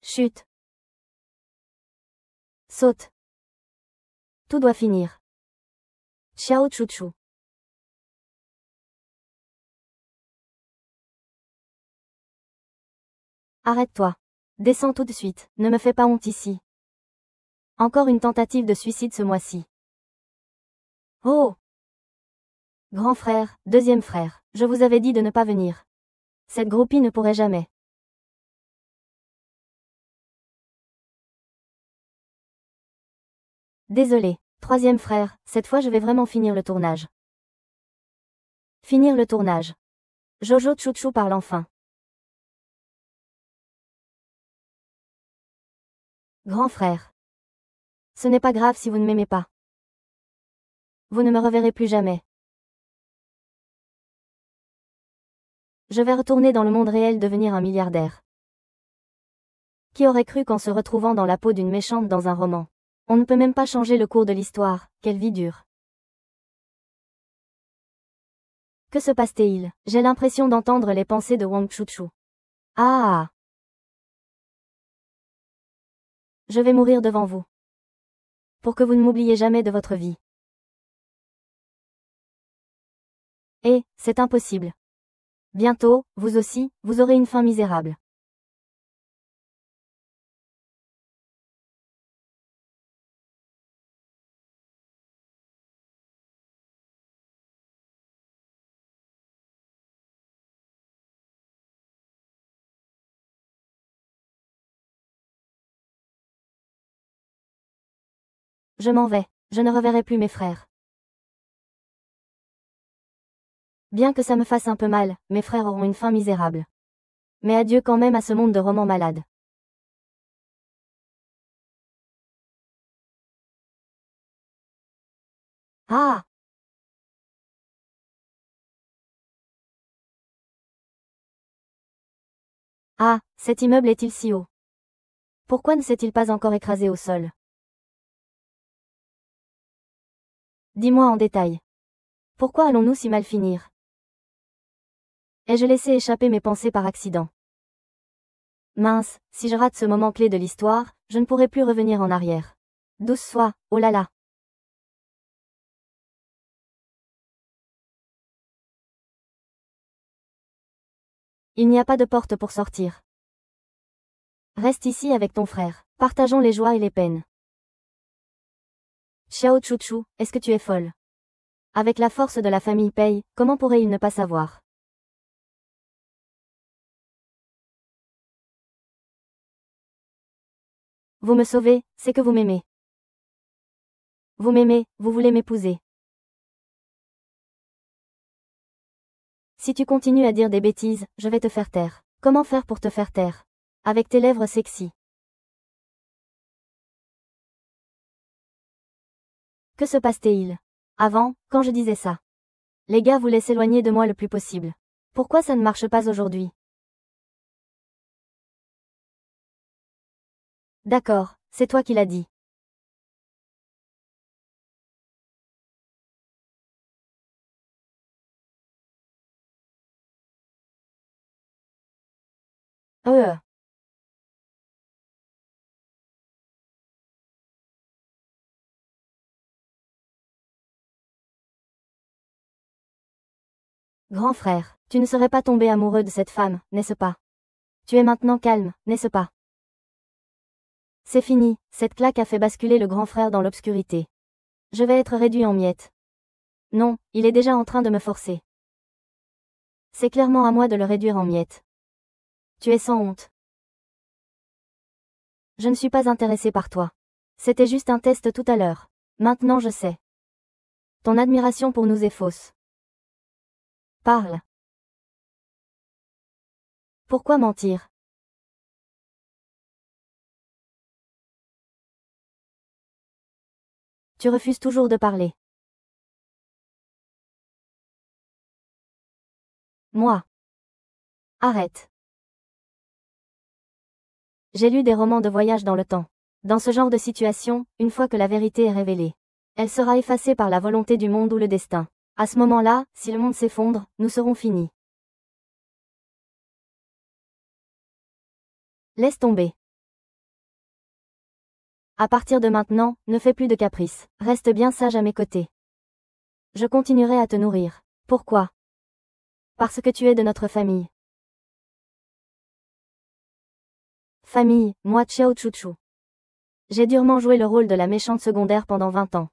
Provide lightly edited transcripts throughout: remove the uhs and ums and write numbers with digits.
Chute. Saute. Tout doit finir. Xiao Chuchu. Arrête-toi. Descends tout de suite, ne me fais pas honte ici. Encore une tentative de suicide ce mois-ci. Oh! Grand frère, deuxième frère, je vous avais dit de ne pas venir. Cette groupie ne pourrait jamais. Désolé, troisième frère, cette fois je vais vraiment finir le tournage. Finir le tournage. Jojo Chuchu parle enfin. Grand frère. Ce n'est pas grave si vous ne m'aimez pas. Vous ne me reverrez plus jamais. Je vais retourner dans le monde réel devenir un milliardaire. Qui aurait cru qu'en se retrouvant dans la peau d'une méchante dans un roman, on ne peut même pas changer le cours de l'histoire, quelle vie dure. Que se passe-t-il? J'ai l'impression d'entendre les pensées de Wang Chuchu. Ah! Je vais mourir devant vous. Pour que vous ne m'oubliez jamais de votre vie. Et, c'est impossible. Bientôt, vous aussi, vous aurez une fin misérable. Je m'en vais, je ne reverrai plus mes frères. Bien que ça me fasse un peu mal, mes frères auront une fin misérable. Mais adieu quand même à ce monde de romans malades. Ah! Ah, cet immeuble est-il si haut? Pourquoi ne s'est-il pas encore écrasé au sol? Dis-moi en détail. Pourquoi allons-nous si mal finir? Ai-je laissé échapper mes pensées par accident? Mince, si je rate ce moment clé de l'histoire, je ne pourrai plus revenir en arrière. Douce soie, oh là là. Il n'y a pas de porte pour sortir. Reste ici avec ton frère. Partageons les joies et les peines. Xiao Chuchu, est-ce que tu es folle? Avec la force de la famille Pei, comment pourrait-il ne pas savoir? Vous me sauvez, c'est que vous m'aimez. Vous m'aimez, vous voulez m'épouser. Si tu continues à dire des bêtises, je vais te faire taire. Comment faire pour te faire taire? Avec tes lèvres sexy. Que se passe-t-il? Avant, quand je disais ça. Les gars voulaient s'éloigner de moi le plus possible. Pourquoi ça ne marche pas aujourd'hui? D'accord, c'est toi qui l'as dit. Euh. Grand frère, tu ne serais pas tombé amoureux de cette femme, n'est-ce pas? Tu es maintenant calme, n'est-ce pas? C'est fini, cette claque a fait basculer le grand frère dans l'obscurité. Je vais être réduit en miettes. Non, il est déjà en train de me forcer. C'est clairement à moi de le réduire en miettes. Tu es sans honte. Je ne suis pas intéressé par toi. C'était juste un test tout à l'heure. Maintenant je sais. Ton admiration pour nous est fausse. Parle. Pourquoi mentir? Tu refuses toujours de parler. Moi. Arrête. J'ai lu des romans de voyage dans le temps. Dans ce genre de situation, une fois que la vérité est révélée, elle sera effacée par la volonté du monde ou le destin. À ce moment-là, si le monde s'effondre, nous serons finis. Laisse tomber. À partir de maintenant, ne fais plus de caprices. Reste bien sage à mes côtés. Je continuerai à te nourrir. Pourquoi? Parce que tu es de notre famille. Famille, moi Xiao Chuchu. J'ai durement joué le rôle de la méchante secondaire pendant 20 ans.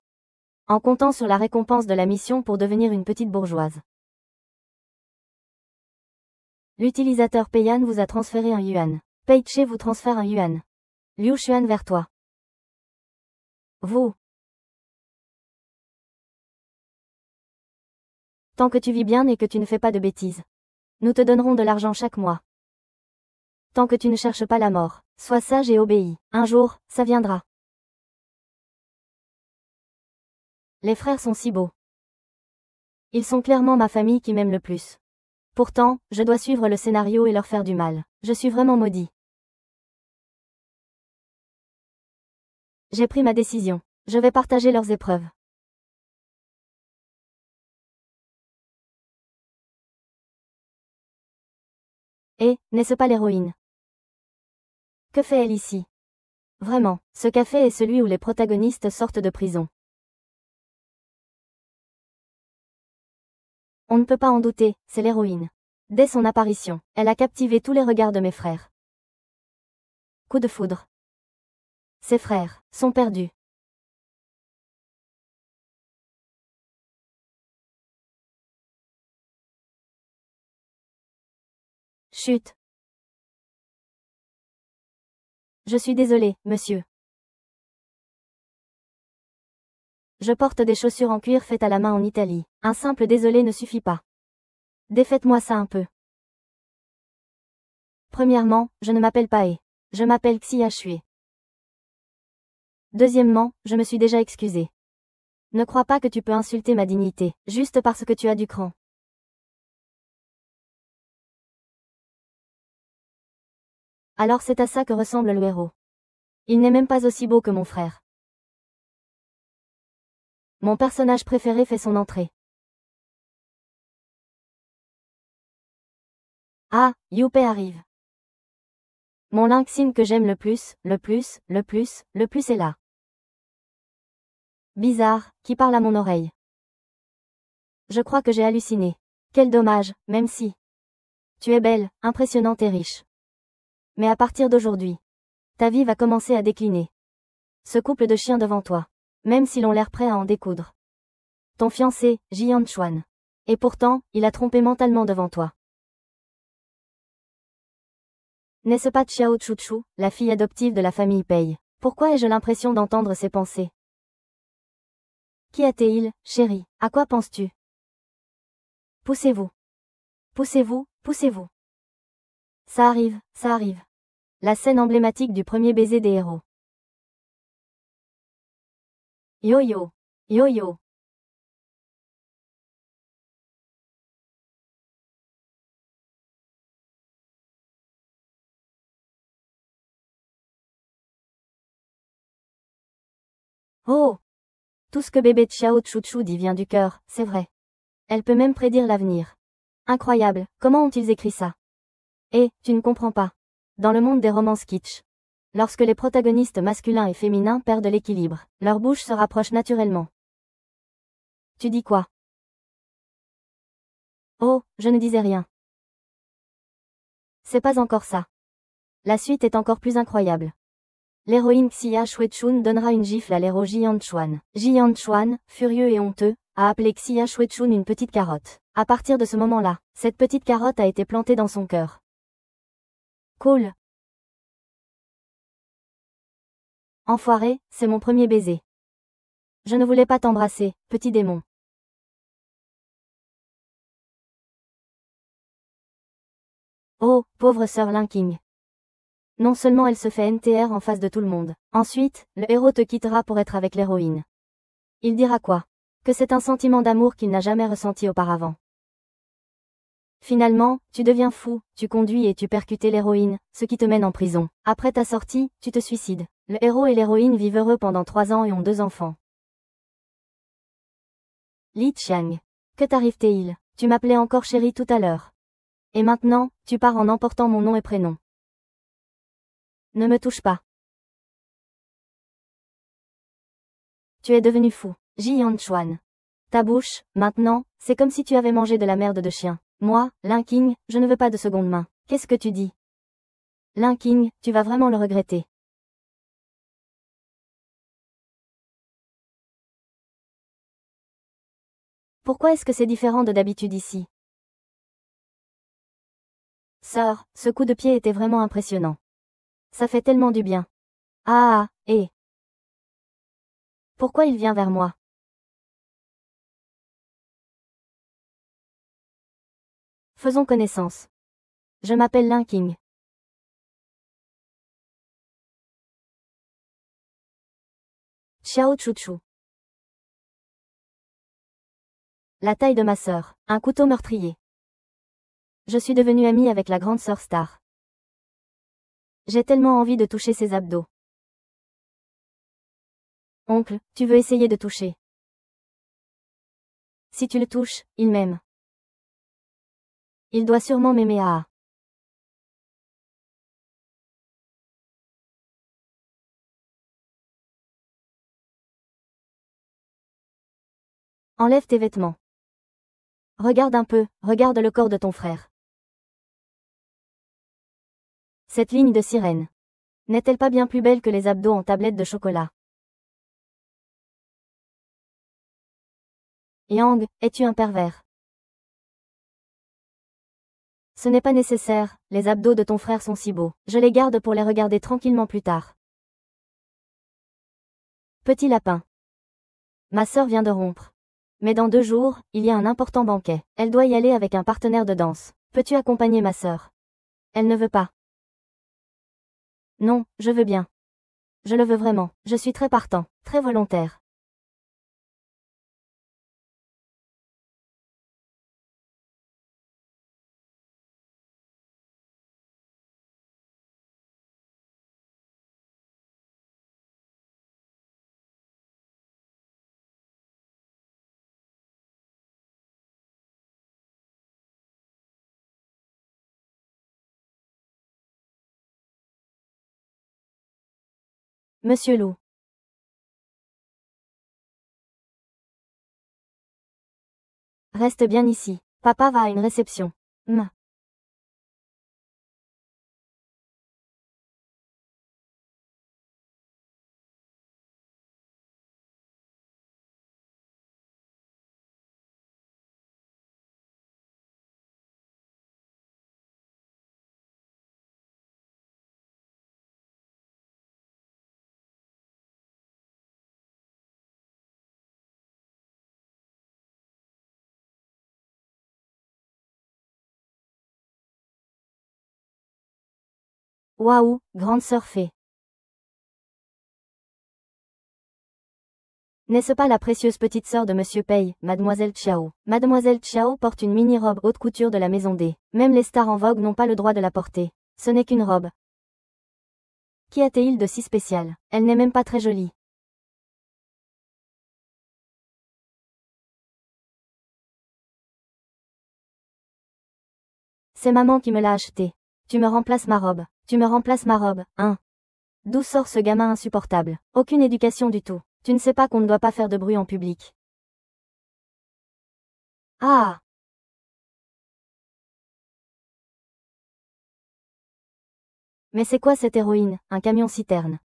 En comptant sur la récompense de la mission pour devenir une petite bourgeoise. L'utilisateur Peiyan vous a transféré un yuan. Peiche vous transfère un yuan. Liu Xuan vers toi. Vous. Tant que tu vis bien et que tu ne fais pas de bêtises. Nous te donnerons de l'argent chaque mois. Tant que tu ne cherches pas la mort, sois sage et obéis. Un jour, ça viendra. Les frères sont si beaux. Ils sont clairement ma famille qui m'aime le plus. Pourtant, je dois suivre le scénario et leur faire du mal. Je suis vraiment maudit. J'ai pris ma décision. Je vais partager leurs épreuves. Et, n'est-ce pas l'héroïne? Que fait-elle ici? Vraiment, ce café est celui où les protagonistes sortent de prison. On ne peut pas en douter, c'est l'héroïne. Dès son apparition, elle a captivé tous les regards de mes frères. Coup de foudre. Ses frères sont perdus. Chut. Je suis désolé, monsieur. Je porte des chaussures en cuir faites à la main en Italie. Un simple désolé ne suffit pas. Défaites-moi ça un peu. Premièrement, je ne m'appelle pas E. Je m'appelle Xia Shui. Deuxièmement, je me suis déjà excusé. Ne crois pas que tu peux insulter ma dignité, juste parce que tu as du cran. Alors c'est à ça que ressemble le héros. Il n'est même pas aussi beau que mon frère. Mon personnage préféré fait son entrée. Ah, Youpe arrive. Mon Lynxine que j'aime le plus est là. Bizarre, qui parle à mon oreille. Je crois que j'ai halluciné. Quel dommage, même si. Tu es belle, impressionnante et riche. Mais à partir d'aujourd'hui, ta vie va commencer à décliner. Ce couple de chiens devant toi. Même s'ils ont l'air prêts à en découdre. Ton fiancé, Jian Chuan. Et pourtant, il a trompé mentalement devant toi. N'est-ce pas Xiao Chuchu, la fille adoptive de la famille Pei? Pourquoi ai-je l'impression d'entendre ses pensées? Qui était-il, chérie? À quoi penses-tu? Poussez-vous. Poussez-vous, poussez-vous. Ça arrive, ça arrive. La scène emblématique du premier baiser des héros. Yo-yo. Yo-yo. Oh! Tout ce que bébé Xiao Chuchu dit vient du cœur, c'est vrai. Elle peut même prédire l'avenir. Incroyable, comment ont-ils écrit ça? Et, tu ne comprends pas. Dans le monde des romances kitsch, lorsque les protagonistes masculins et féminins perdent l'équilibre, leur bouche se rapproche naturellement. Tu dis quoi? Oh, je ne disais rien. C'est pas encore ça. La suite est encore plus incroyable. L'héroïne Xia Shuechun donnera une gifle à l'héros Jian Chuan. Jian Chuan, furieux et honteux, a appelé Xia Shuechun une petite carotte. À partir de ce moment-là, cette petite carotte a été plantée dans son cœur. Cool. Enfoiré, c'est mon premier baiser. Je ne voulais pas t'embrasser, petit démon. Oh, pauvre sœur Linking. Non seulement elle se fait NTR en face de tout le monde, ensuite, le héros te quittera pour être avec l'héroïne. Il dira quoi? Que c'est un sentiment d'amour qu'il n'a jamais ressenti auparavant. Finalement, tu deviens fou, tu conduis et tu percutes l'héroïne, ce qui te mène en prison. Après ta sortie, tu te suicides. Le héros et l'héroïne vivent heureux pendant 3 ans et ont 2 enfants. Li Qiang. Que t'arrive-t-il? Tu m'appelais encore chérie tout à l'heure. Et maintenant, tu pars en emportant mon nom et prénom. Ne me touche pas. Tu es devenu fou. Ji Yanchuan. Ta bouche, maintenant, c'est comme si tu avais mangé de la merde de chien. Moi, Lin King, je ne veux pas de seconde main. Qu'est-ce que tu dis? Lin King, tu vas vraiment le regretter. Pourquoi est-ce que c'est différent de d'habitude ici? Sœur, ce coup de pied était vraiment impressionnant. Ça fait tellement du bien. Ah, pourquoi il vient vers moi? Faisons connaissance. Je m'appelle Lin King. Xiao Chuchu. La taille de ma sœur, un couteau meurtrier. Je suis devenue amie avec la grande sœur Star. J'ai tellement envie de toucher ses abdos. Oncle, tu veux essayer de toucher? Si tu le touches, il m'aime. Il doit sûrement m'aimer à. Enlève tes vêtements. Regarde un peu, regarde le corps de ton frère. Cette ligne de sirène. N'est-elle pas bien plus belle que les abdos en tablette de chocolat? Yang, es-tu un pervers? Ce n'est pas nécessaire, les abdos de ton frère sont si beaux. Je les garde pour les regarder tranquillement plus tard. Petit lapin. Ma sœur vient de rompre. Mais dans 2 jours, il y a un important banquet. Elle doit y aller avec un partenaire de danse. Peux-tu accompagner ma sœur? Elle ne veut pas. Non, je veux bien. Je le veux vraiment. Je suis très partant, très volontaire. Monsieur Lou. Reste bien ici. Papa va à une réception. Waouh, grande sœur fée. N'est-ce pas la précieuse petite sœur de Monsieur Pei, Mademoiselle Chiao? Mademoiselle Chiao porte une mini-robe haute couture de la maison D. Même les stars en vogue n'ont pas le droit de la porter. Ce n'est qu'une robe. Qu'y a-t-il de si spécial? Elle n'est même pas très jolie. C'est maman qui me l'a achetée. Tu me remplaces ma robe. Tu me remplaces ma robe, hein? D'où sort ce gamin insupportable? Aucune éducation du tout. Tu ne sais pas qu'on ne doit pas faire de bruit en public. Ah! Mais c'est quoi cette héroïne? Un camion-citerne.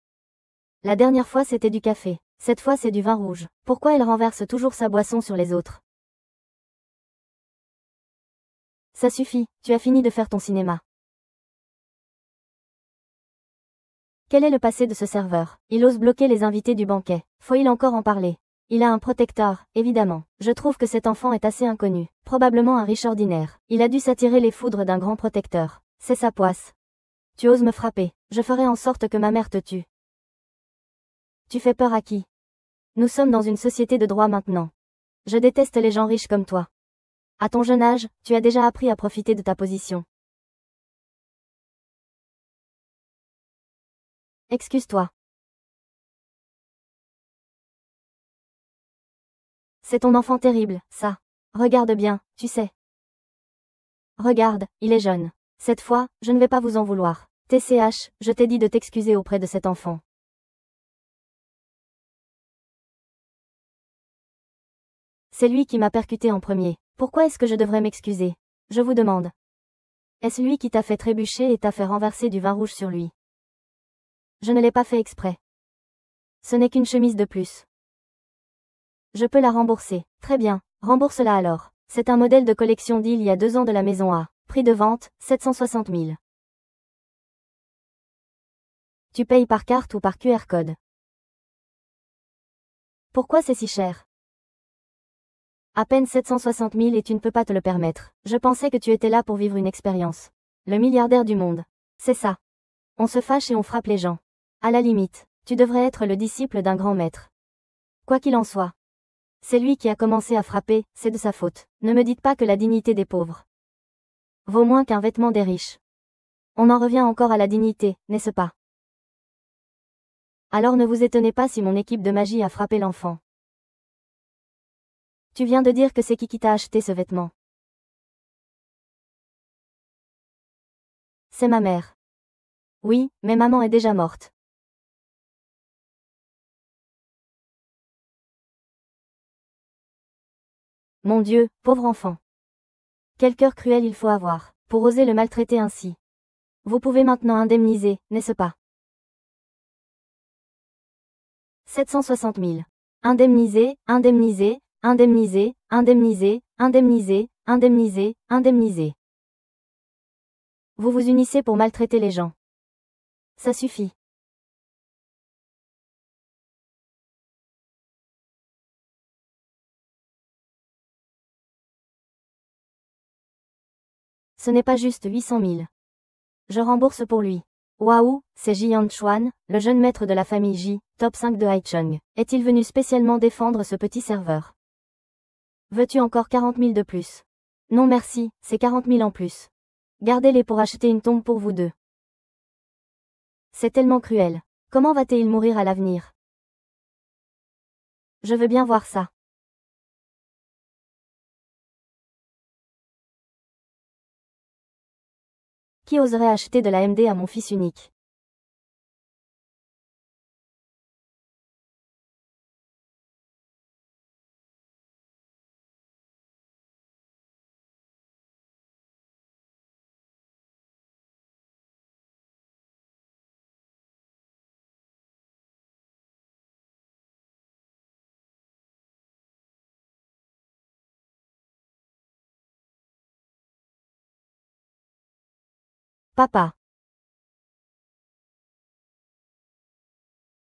La dernière fois c'était du café. Cette fois c'est du vin rouge. Pourquoi elle renverse toujours sa boisson sur les autres? Ça suffit, tu as fini de faire ton cinéma. Quel est le passé de ce serveur? Il ose bloquer les invités du banquet. Faut-il encore en parler? Il a un protecteur, évidemment. Je trouve que cet enfant est assez inconnu. Probablement un riche ordinaire. Il a dû s'attirer les foudres d'un grand protecteur. C'est sa poisse. Tu oses me frapper. Je ferai en sorte que ma mère te tue. Tu fais peur à qui? Nous sommes dans une société de droit maintenant. Je déteste les gens riches comme toi. À ton jeune âge, tu as déjà appris à profiter de ta position. Excuse-toi. C'est ton enfant terrible, ça. Regarde bien, tu sais. Regarde, il est jeune. Cette fois, je ne vais pas vous en vouloir. TCH, je t'ai dit de t'excuser auprès de cet enfant. C'est lui qui m'a percuté en premier. Pourquoi est-ce que je devrais m'excuser? Je vous demande. Est-ce lui qui t'a fait trébucher et t'a fait renverser du vin rouge sur lui? Je ne l'ai pas fait exprès. Ce n'est qu'une chemise de plus. Je peux la rembourser. Très bien, rembourse-la alors. C'est un modèle de collection d'il y a 2 ans de la maison A. Prix de vente, 760 000. Tu payes par carte ou par QR code? Pourquoi c'est si cher? À peine 760 000 et tu ne peux pas te le permettre. Je pensais que tu étais là pour vivre une expérience. Le milliardaire du monde. C'est ça. On se fâche et on frappe les gens. À la limite, tu devrais être le disciple d'un grand maître. Quoi qu'il en soit. C'est lui qui a commencé à frapper, c'est de sa faute. Ne me dites pas que la dignité des pauvres vaut moins qu'un vêtement des riches. On en revient encore à la dignité, n'est-ce pas? Alors ne vous étonnez pas si mon équipe de magie a frappé l'enfant. Tu viens de dire que c'est qui t'a acheté ce vêtement? C'est ma mère. Oui, mais maman est déjà morte. Mon Dieu, pauvre enfant. Quel cœur cruel il faut avoir, pour oser le maltraiter ainsi. Vous pouvez maintenant indemniser, n'est-ce pas? 760 000. Indemniser, indemniser, indemniser, indemniser, indemniser, indemniser, indemniser. Vous vous unissez pour maltraiter les gens. Ça suffit. Ce n'est pas juste 800 000. Je rembourse pour lui. Waouh, c'est Jian Chuan, le jeune maître de la famille Ji, top 5 de Haicheng. Est-il venu spécialement défendre ce petit serveur? Veux-tu encore 40 000 de plus? Non merci, c'est 40 000 en plus. Gardez-les pour acheter une tombe pour vous deux. C'est tellement cruel. Comment va-t-il mourir à l'avenir? Je veux bien voir ça. Qui oserait acheter de la MD à mon fils unique? Papa.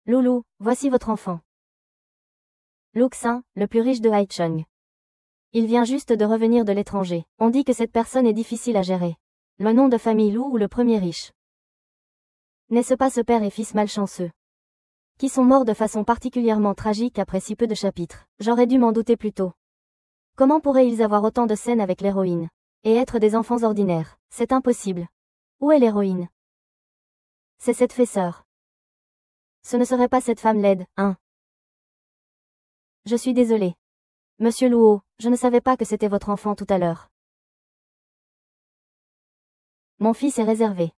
Loulou, voici votre enfant. Luxin, le plus riche de Haicheng. Il vient juste de revenir de l'étranger. On dit que cette personne est difficile à gérer. Le nom de famille Lou ou le premier riche? N'est-ce pas ce père et fils malchanceux? Qui sont morts de façon particulièrement tragique après si peu de chapitres. J'aurais dû m'en douter plus tôt. Comment pourraient-ils avoir autant de scènes avec l'héroïne? Et être des enfants ordinaires? C'est impossible. Où est l'héroïne? C'est cette fesseur. Ce ne serait pas cette femme laide, hein? Je suis désolé. Monsieur Luo, je ne savais pas que c'était votre enfant tout à l'heure. Mon fils est réservé.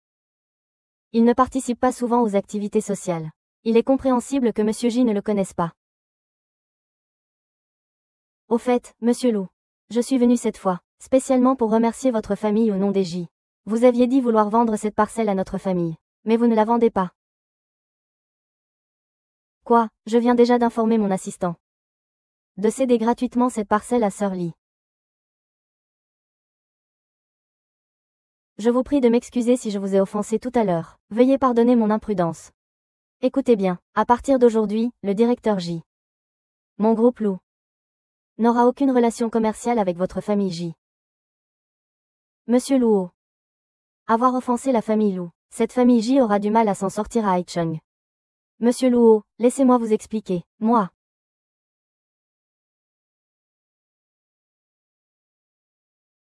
Il ne participe pas souvent aux activités sociales. Il est compréhensible que Monsieur J ne le connaisse pas. Au fait, Monsieur Lou. Je suis venu cette fois, spécialement pour remercier votre famille au nom des J. Vous aviez dit vouloir vendre cette parcelle à notre famille. Mais vous ne la vendez pas. Quoi, je viens déjà d'informer mon assistant. De céder gratuitement cette parcelle à Sir Lee. Je vous prie de m'excuser si je vous ai offensé tout à l'heure. Veuillez pardonner mon imprudence. Écoutez bien, à partir d'aujourd'hui, le directeur J. Mon groupe Lou n'aura aucune relation commerciale avec votre famille J. Monsieur Luo. Avoir offensé la famille Lou. Cette famille J aura du mal à s'en sortir à Haicheng. Monsieur Luo, laissez-moi vous expliquer. Moi.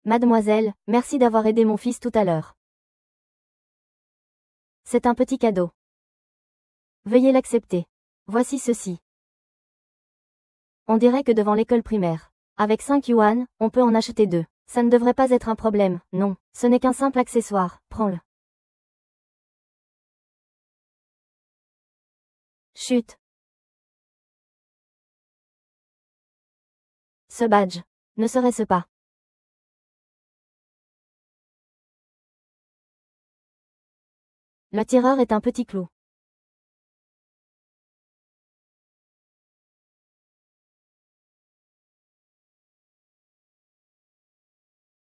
Mademoiselle, merci d'avoir aidé mon fils tout à l'heure. C'est un petit cadeau. Veuillez l'accepter. Voici ceci. On dirait que devant l'école primaire. Avec 5 yuan, on peut en acheter 2. Ça ne devrait pas être un problème, non. Ce n'est qu'un simple accessoire, prends-le. Chut. Ce badge. Ne serait-ce pas? Le tireur est un petit clou.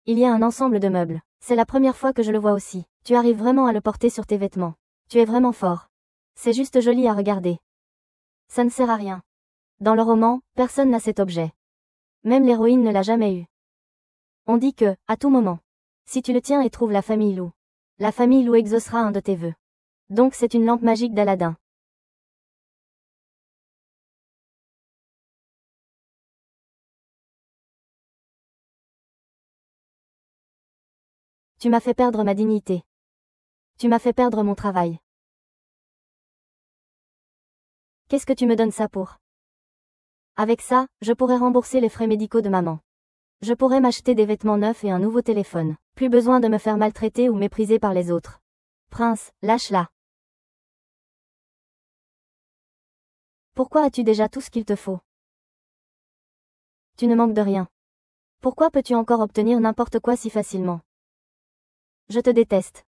Il y a un ensemble de meubles. C'est la première fois que je le vois aussi. Tu arrives vraiment à le porter sur tes vêtements. Tu es vraiment fort. C'est juste joli à regarder. Ça ne sert à rien. Dans le roman, personne n'a cet objet. Même l'héroïne ne l'a jamais eu. On dit que, à tout moment, si tu le tiens et trouves la famille Lou, la famille Lou exaucera un de tes vœux. Donc c'est une lampe magique d'Aladin. Tu m'as fait perdre ma dignité. Tu m'as fait perdre mon travail. Qu'est-ce que tu me donnes ça pour? Avec ça, je pourrais rembourser les frais médicaux de maman. Je pourrais m'acheter des vêtements neufs et un nouveau téléphone. Plus besoin de me faire maltraiter ou mépriser par les autres. Prince, lâche-la. Pourquoi as-tu déjà tout ce qu'il te faut? Tu ne manques de rien. Pourquoi peux-tu encore obtenir n'importe quoi si facilement? Je te déteste.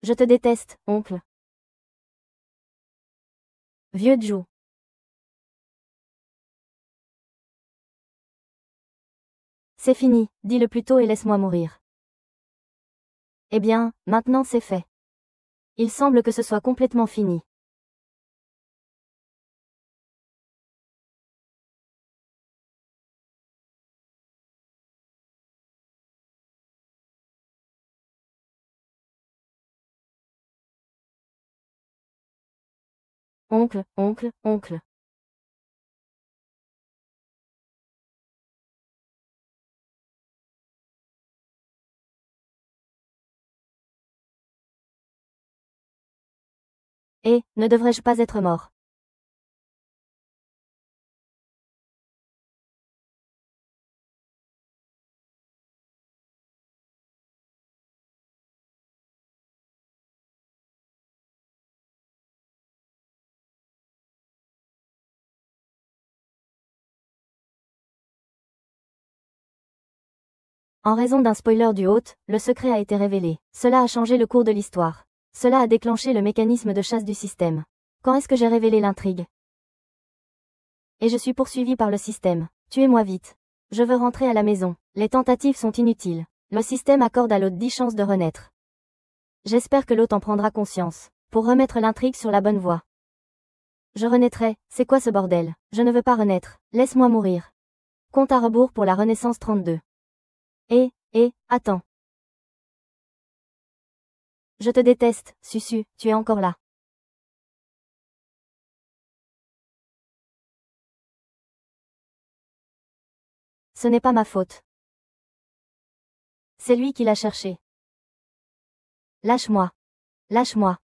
Je te déteste, oncle. Vieux Jou. C'est fini, dis-le plus tôt et laisse-moi mourir. Eh bien, maintenant c'est fait. Il semble que ce soit complètement fini. Oncle, oncle, oncle. Eh, ne devrais-je pas être mort? En raison d'un spoiler du hôte, le secret a été révélé. Cela a changé le cours de l'histoire. Cela a déclenché le mécanisme de chasse du système. Quand est-ce que j'ai révélé l'intrigue? Et je suis poursuivi par le système. Tuez-moi vite. Je veux rentrer à la maison. Les tentatives sont inutiles. Le système accorde à l'hôte 10 chances de renaître. J'espère que l'hôte en prendra conscience. Pour remettre l'intrigue sur la bonne voie. Je renaîtrai, c'est quoi ce bordel? Je ne veux pas renaître. Laisse-moi mourir. Compte à rebours pour la Renaissance 32. Attends. Je te déteste, Susu, tu es encore là. Ce n'est pas ma faute. C'est lui qui l'a cherché. Lâche-moi. Lâche-moi.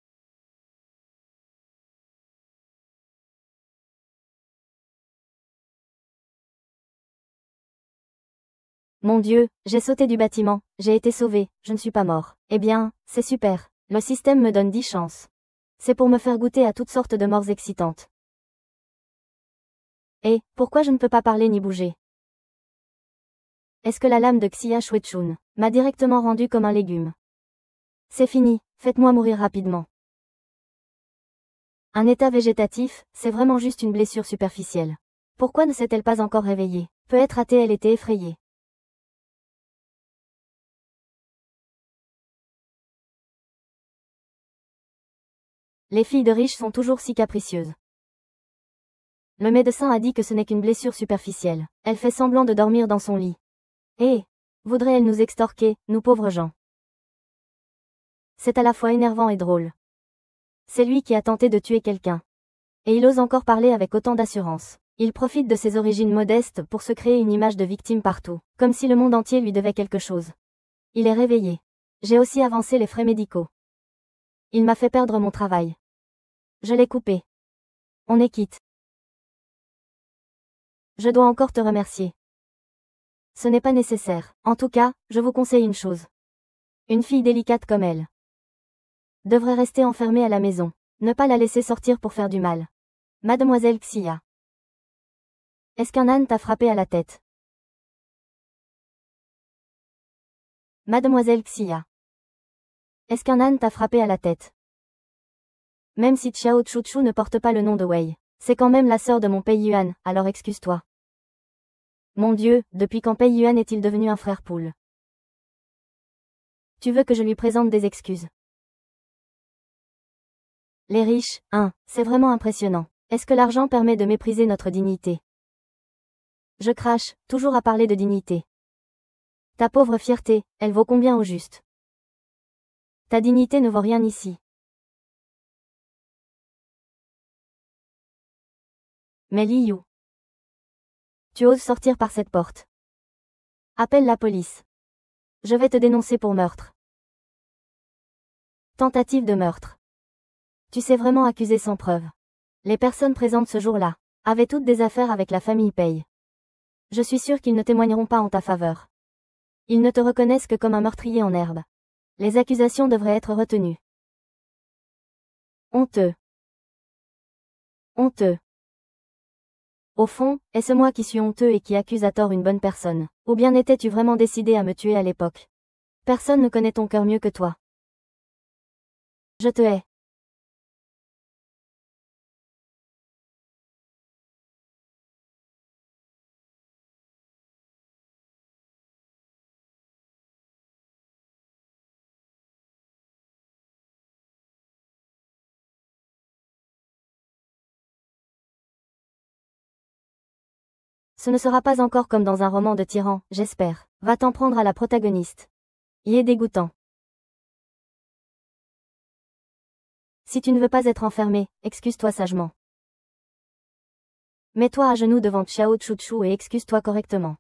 Mon Dieu, j'ai sauté du bâtiment, j'ai été sauvé, je ne suis pas mort. Eh bien, c'est super. Le système me donne 10 chances. C'est pour me faire goûter à toutes sortes de morts excitantes. Et, pourquoi je ne peux pas parler ni bouger? Est-ce que la lame de Xia Shuechun m'a directement rendu comme un légume? C'est fini, faites-moi mourir rapidement. Un état végétatif, c'est vraiment juste une blessure superficielle. Pourquoi ne s'est-elle pas encore réveillée? Peut-être a-t-elle été effrayée. Les filles de riches sont toujours si capricieuses. Le médecin a dit que ce n'est qu'une blessure superficielle. Elle fait semblant de dormir dans son lit. Eh, voudrait-elle nous extorquer, nous pauvres gens? C'est à la fois énervant et drôle. C'est lui qui a tenté de tuer quelqu'un. Et il ose encore parler avec autant d'assurance. Il profite de ses origines modestes pour se créer une image de victime partout, comme si le monde entier lui devait quelque chose. Il est réveillé. J'ai aussi avancé les frais médicaux. Il m'a fait perdre mon travail. Je l'ai coupé. On est quitte. Je dois encore te remercier. Ce n'est pas nécessaire. En tout cas, je vous conseille une chose. Une fille délicate comme elle devrait rester enfermée à la maison. Ne pas la laisser sortir pour faire du mal. Mademoiselle Xia. Est-ce qu'un âne t'a frappé à la tête? Mademoiselle Xia. Est-ce qu'un âne t'a frappé à la tête? Même si Xiao Chuchu ne porte pas le nom de Wei, c'est quand même la sœur de mon Pei Yuan, alors excuse-toi. Mon Dieu, depuis quand Pei Yuan est-il devenu un frère poule? Tu veux que je lui présente des excuses? Les riches, c'est vraiment impressionnant. Est-ce que l'argent permet de mépriser notre dignité? Je crache, toujours à parler de dignité. Ta pauvre fierté, elle vaut combien au juste? Ta dignité ne vaut rien ici. Mais Liu. Tu oses sortir par cette porte. Appelle la police. Je vais te dénoncer pour meurtre. Tentative de meurtre. Tu sais vraiment accuser sans preuve. Les personnes présentes ce jour-là avaient toutes des affaires avec la famille Pei. Je suis sûr qu'ils ne témoigneront pas en ta faveur. Ils ne te reconnaissent que comme un meurtrier en herbe. Les accusations devraient être retenues. Honteux. Honteux. Au fond, est-ce moi qui suis honteux et qui accuse à tort une bonne personne? Ou bien étais-tu vraiment décidé à me tuer à l'époque? Personne ne connaît ton cœur mieux que toi. Je te hais. Ce ne sera pas encore comme dans un roman de tyran, j'espère. Va t'en prendre à la protagoniste. Il est dégoûtant. Si tu ne veux pas être enfermé, excuse-toi sagement. Mets-toi à genoux devant Xiao Chuchu et excuse-toi correctement.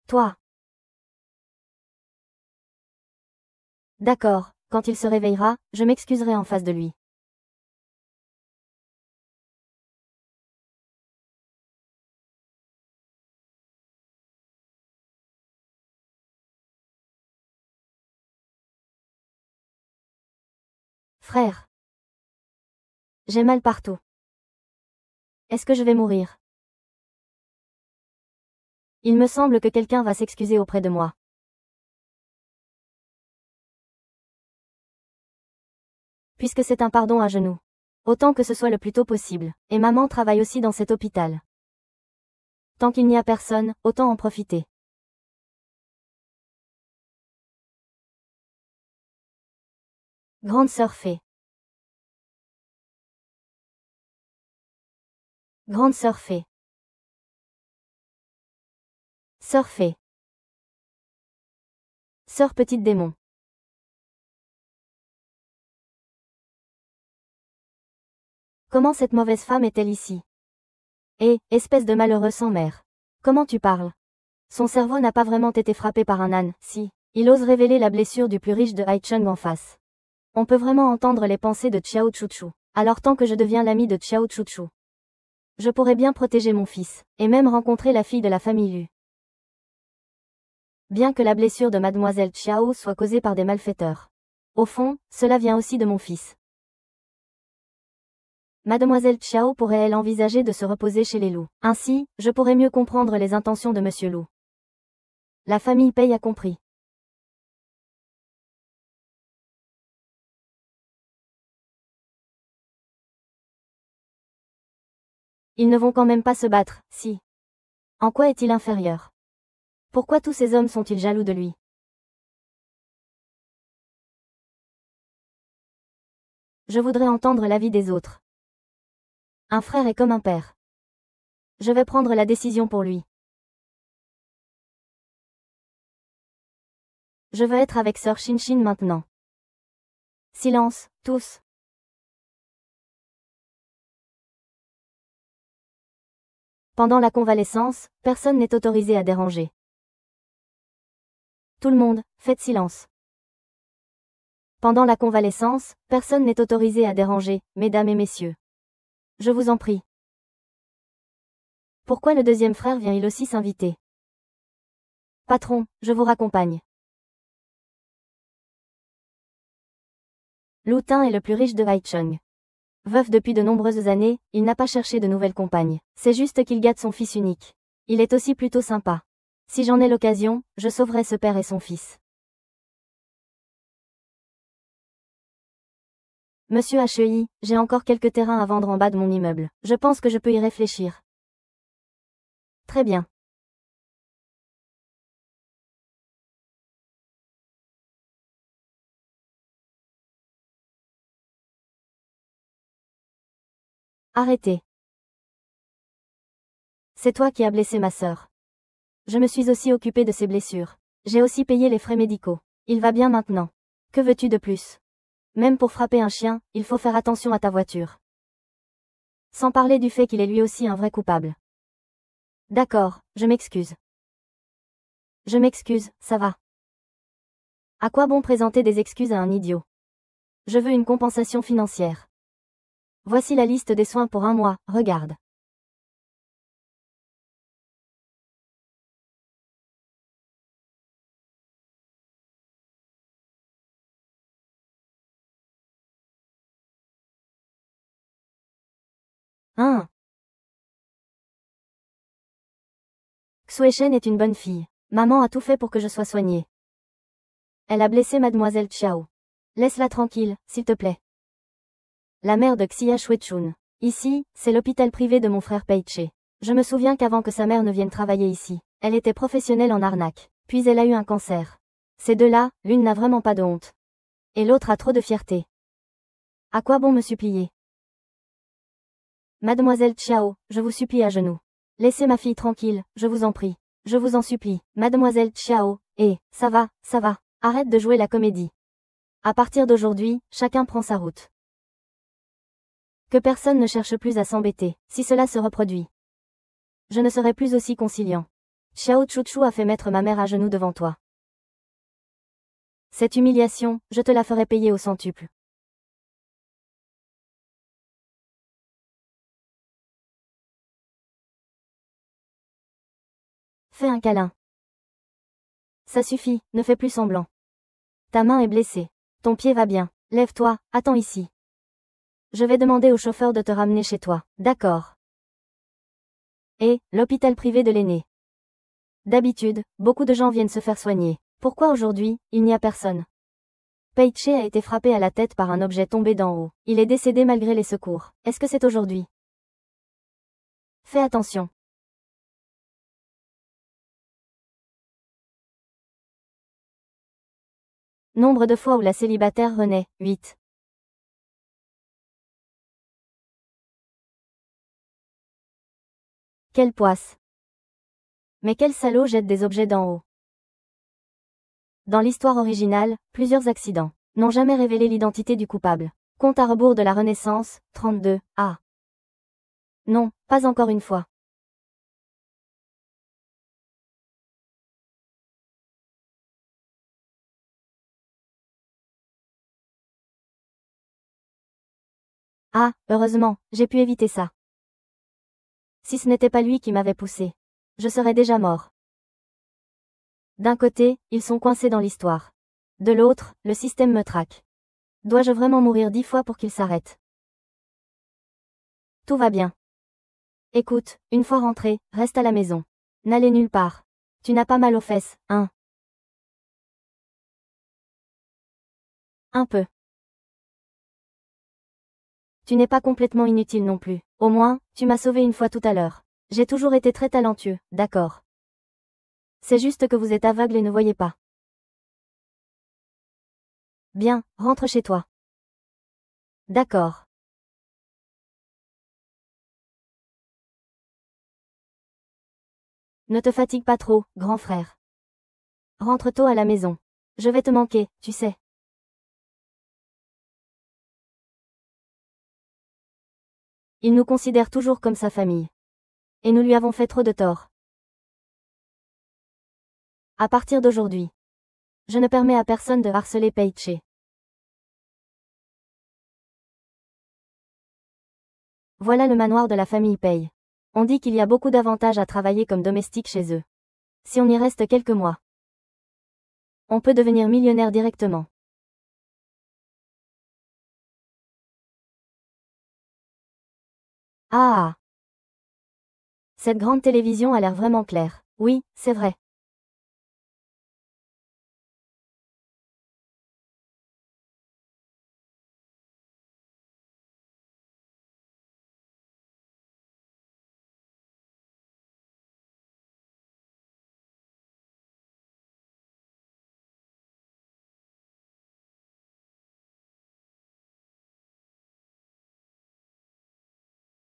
Toi. D'accord, quand il se réveillera, je m'excuserai en face de lui. Frère. J'ai mal partout. Est-ce que je vais mourir? Il me semble que quelqu'un va s'excuser auprès de moi. Puisque c'est un pardon à genoux. Autant que ce soit le plus tôt possible. Et maman travaille aussi dans cet hôpital. Tant qu'il n'y a personne, autant en profiter. Grande sœur Fée. Grande sœur Fée. Sœur Fée. Sœur petite démon. Comment cette mauvaise femme est-elle ici? Eh, espèce de malheureux sans mère. Comment tu parles? Son cerveau n'a pas vraiment été frappé par un âne, si. Il ose révéler la blessure du plus riche de Haicheng en face. On peut vraiment entendre les pensées de Xiao Chuchu. Alors tant que je deviens l'ami de Xiao Chuchu, je pourrais bien protéger mon fils, et même rencontrer la fille de la famille Lu. Bien que la blessure de mademoiselle Xiao soit causée par des malfaiteurs. Au fond, cela vient aussi de mon fils. Mademoiselle Xiao pourrait-elle envisager de se reposer chez les loups? Ainsi, je pourrais mieux comprendre les intentions de Monsieur Loup. La famille Pei a compris. Ils ne vont quand même pas se battre, si. En quoi est-il inférieur? Pourquoi tous ces hommes sont-ils jaloux de lui? Je voudrais entendre l'avis des autres. Un frère est comme un père. Je vais prendre la décision pour lui. Je veux être avec sœur Shinshin maintenant. Silence, tous. Pendant la convalescence, personne n'est autorisé à déranger. Tout le monde, faites silence. Pendant la convalescence, personne n'est autorisé à déranger, mesdames et messieurs. Je vous en prie. Pourquoi le deuxième frère vient-il aussi s'inviter? Patron, je vous raccompagne. Lu Tin est le plus riche de Haicheng. Veuf depuis de nombreuses années, il n'a pas cherché de nouvelles compagnes. C'est juste qu'il gâte son fils unique. Il est aussi plutôt sympa. Si j'en ai l'occasion, je sauverai ce père et son fils. Monsieur HEI, j'ai encore quelques terrains à vendre en bas de mon immeuble. Je pense que je peux y réfléchir. Très bien. Arrêtez. C'est toi qui as blessé ma sœur. Je me suis aussi occupé de ses blessures. J'ai aussi payé les frais médicaux. Il va bien maintenant. Que veux-tu de plus? Même pour frapper un chien, il faut faire attention à ta voiture. Sans parler du fait qu'il est lui aussi un vrai coupable. D'accord, je m'excuse. Je m'excuse, ça va. À quoi bon présenter des excuses à un idiot? Je veux une compensation financière. Voici la liste des soins pour un mois, regarde. Hein? Xue Shen est une bonne fille. Maman a tout fait pour que je sois soignée. Elle a blessé mademoiselle Xiao. Laisse-la tranquille, s'il te plaît. La mère de Xia Shuechun. Ici, c'est l'hôpital privé de mon frère Peiche. Je me souviens qu'avant que sa mère ne vienne travailler ici, elle était professionnelle en arnaque. Puis elle a eu un cancer. Ces deux-là, l'une n'a vraiment pas de honte. Et l'autre a trop de fierté. À quoi bon me supplier? Mademoiselle Xiao, je vous supplie à genoux. Laissez ma fille tranquille, je vous en prie. Je vous en supplie. Mademoiselle Xiao, ça va, ça va. Arrête de jouer la comédie. À partir d'aujourd'hui, chacun prend sa route. Que personne ne cherche plus à s'embêter, si cela se reproduit. Je ne serai plus aussi conciliant. Xiao Chuchu a fait mettre ma mère à genoux devant toi. Cette humiliation, je te la ferai payer au centuple. Fais un câlin. Ça suffit, ne fais plus semblant. Ta main est blessée. Ton pied va bien. Lève-toi, attends ici. Je vais demander au chauffeur de te ramener chez toi. D'accord. Et, l'hôpital privé de l'aîné. D'habitude, beaucoup de gens viennent se faire soigner. Pourquoi aujourd'hui, il n'y a personne? Peiche a été frappé à la tête par un objet tombé d'en haut. Il est décédé malgré les secours. Est-ce que c'est aujourd'hui? Fais attention. Nombre de fois où la célibataire renaît, 8. Quelle poisse. Mais quel salaud jette des objets d'en haut. Dans l'histoire originale, plusieurs accidents n'ont jamais révélé l'identité du coupable. Compte à rebours de la Renaissance, 32, A. Non, pas encore une fois. Ah, heureusement, j'ai pu éviter ça. Si ce n'était pas lui qui m'avait poussé, je serais déjà mort. D'un côté, ils sont coincés dans l'histoire. De l'autre, le système me traque. Dois-je vraiment mourir 10 fois pour qu'il s'arrête? Tout va bien. Écoute, une fois rentré, reste à la maison. N'allez nulle part. Tu n'as pas mal aux fesses, hein? Un peu. Tu n'es pas complètement inutile non plus. Au moins, tu m'as sauvé une fois tout à l'heure. J'ai toujours été très talentueux, d'accord. C'est juste que vous êtes aveugle et ne voyez pas. Bien, rentre chez toi. D'accord. Ne te fatigue pas trop, grand frère. Rentre tôt à la maison. Je vais te manquer, tu sais. Il nous considère toujours comme sa famille. Et nous lui avons fait trop de tort. À partir d'aujourd'hui, je ne permets à personne de harceler Peiche. Voilà le manoir de la famille Pei. On dit qu'il y a beaucoup d'avantages à travailler comme domestique chez eux. Si on y reste quelques mois, on peut devenir millionnaire directement. Ah. Cette grande télévision a l'air vraiment claire. Oui, c'est vrai.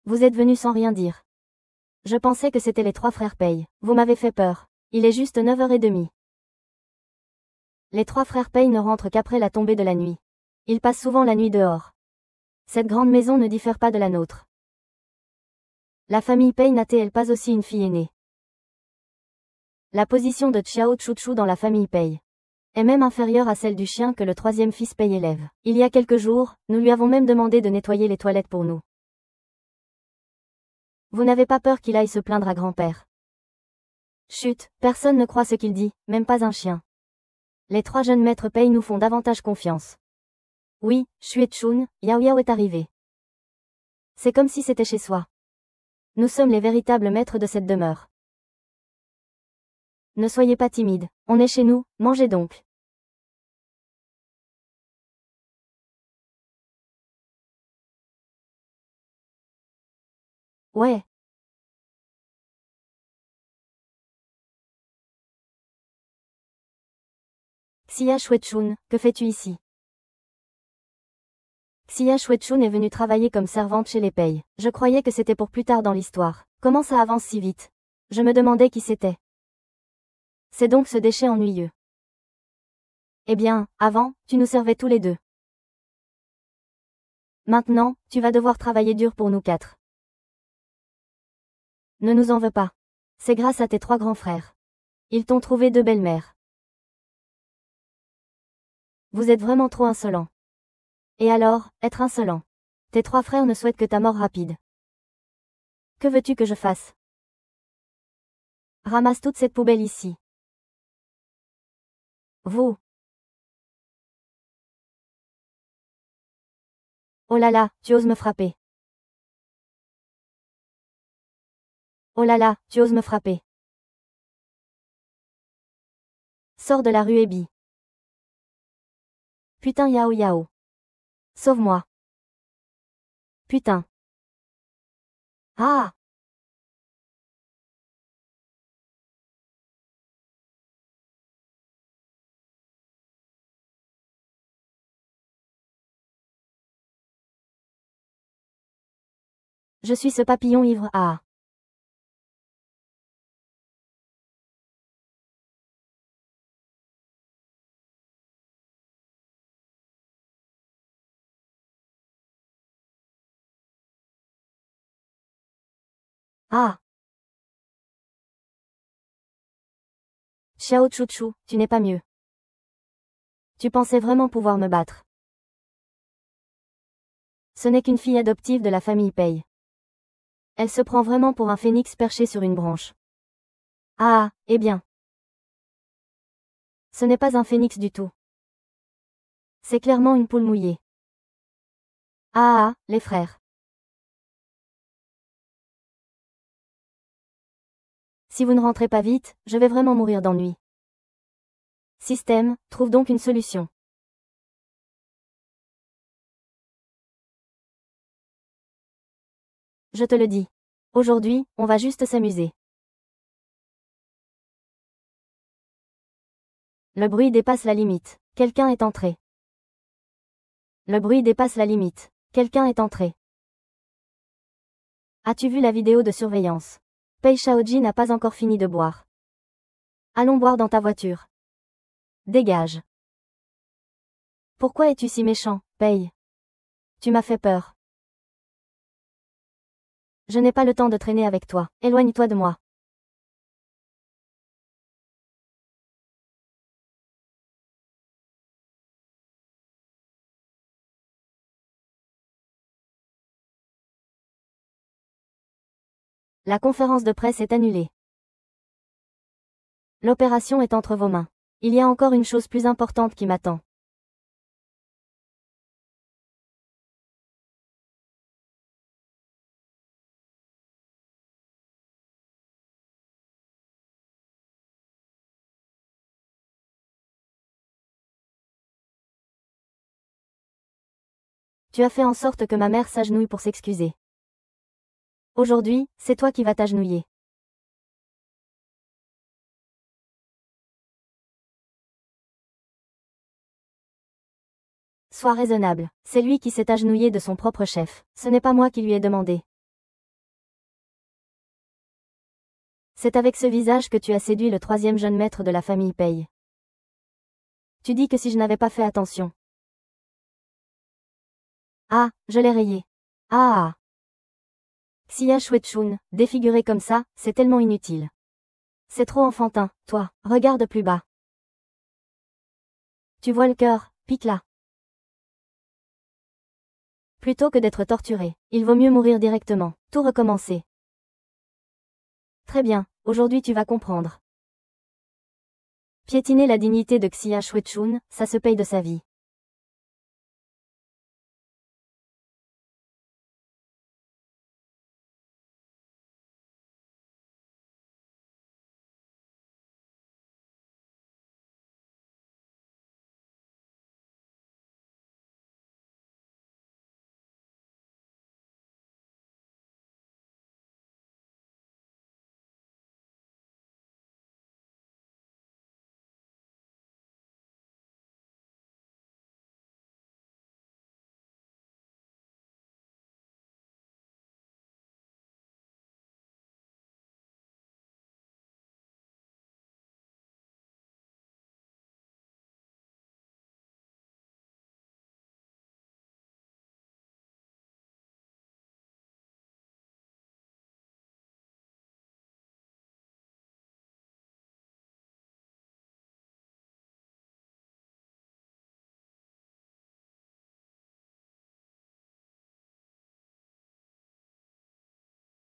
Vous êtes venu sans rien dire. Je pensais que c'était les trois frères Pei. Vous m'avez fait peur. Il est juste 9h30. Les trois frères Pei ne rentrent qu'après la tombée de la nuit. Ils passent souvent la nuit dehors. Cette grande maison ne diffère pas de la nôtre. La famille Pei n'a-t-elle pas aussi une fille aînée? La position de Xiao Chuchu dans la famille Pei est même inférieure à celle du chien que le troisième fils Pei élève. Il y a quelques jours, nous lui avons même demandé de nettoyer les toilettes pour nous. Vous n'avez pas peur qu'il aille se plaindre à grand-père? Chut, personne ne croit ce qu'il dit, même pas un chien. Les trois jeunes maîtres Pei nous font davantage confiance. Oui, Xue Chun, Yao Yao est arrivé. C'est comme si c'était chez soi. Nous sommes les véritables maîtres de cette demeure. Ne soyez pas timide, on est chez nous, mangez donc. Ouais. Xia Shuechun, que fais-tu ici? Xia Shuechun est venue travailler comme servante chez les Pei. Je croyais que c'était pour plus tard dans l'histoire. Comment ça avance si vite? Je me demandais qui c'était. C'est donc ce déchet ennuyeux. Eh bien, avant, tu nous servais tous les deux. Maintenant, tu vas devoir travailler dur pour nous quatre. Ne nous en veux pas. C'est grâce à tes trois grands frères. Ils t'ont trouvé deux belles-mères. Vous êtes vraiment trop insolents. Et alors, être insolent. Tes trois frères ne souhaitent que ta mort rapide. Que veux-tu que je fasse? Ramasse toute cette poubelle ici. Vous. Oh là là, tu oses me frapper. Oh là là, tu oses me frapper. Sors de la rue Ebi. Putain Yao Yao. Sauve-moi. Putain. Ah! Je suis ce papillon ivre. Ah! Ah! Xiao Chuchu, tu n'es pas mieux. Tu pensais vraiment pouvoir me battre. Ce n'est qu'une fille adoptive de la famille Pei. Elle se prend vraiment pour un phénix perché sur une branche. Ah, eh bien. Ce n'est pas un phénix du tout. C'est clairement une poule mouillée. Ah ah, les frères. Si vous ne rentrez pas vite, je vais vraiment mourir d'ennui. Système, trouve donc une solution. Je te le dis. Aujourd'hui, on va juste s'amuser. Le bruit dépasse la limite. Quelqu'un est entré. Le bruit dépasse la limite. Quelqu'un est entré. As-tu vu la vidéo de surveillance? Pei Shaoji n'a pas encore fini de boire. Allons boire dans ta voiture. Dégage. Pourquoi es-tu si méchant, Pei? Tu m'as fait peur. Je n'ai pas le temps de traîner avec toi. Éloigne-toi de moi. La conférence de presse est annulée. L'opération est entre vos mains. Il y a encore une chose plus importante qui m'attend. Tu as fait en sorte que ma mère s'agenouille pour s'excuser. Aujourd'hui, c'est toi qui vas t'agenouiller. Sois raisonnable, c'est lui qui s'est agenouillé de son propre chef, ce n'est pas moi qui lui ai demandé. C'est avec ce visage que tu as séduit le troisième jeune maître de la famille Pei. Tu dis que si je n'avais pas fait attention. Ah, je l'ai rayé. Ah. Xia Shuechun, défiguré comme ça, c'est tellement inutile. C'est trop enfantin, toi, regarde plus bas. Tu vois le cœur, pique là. Plutôt que d'être torturé, il vaut mieux mourir directement, tout recommencer. Très bien, aujourd'hui tu vas comprendre. Piétiner la dignité de Xia Shuechun, ça se paye de sa vie.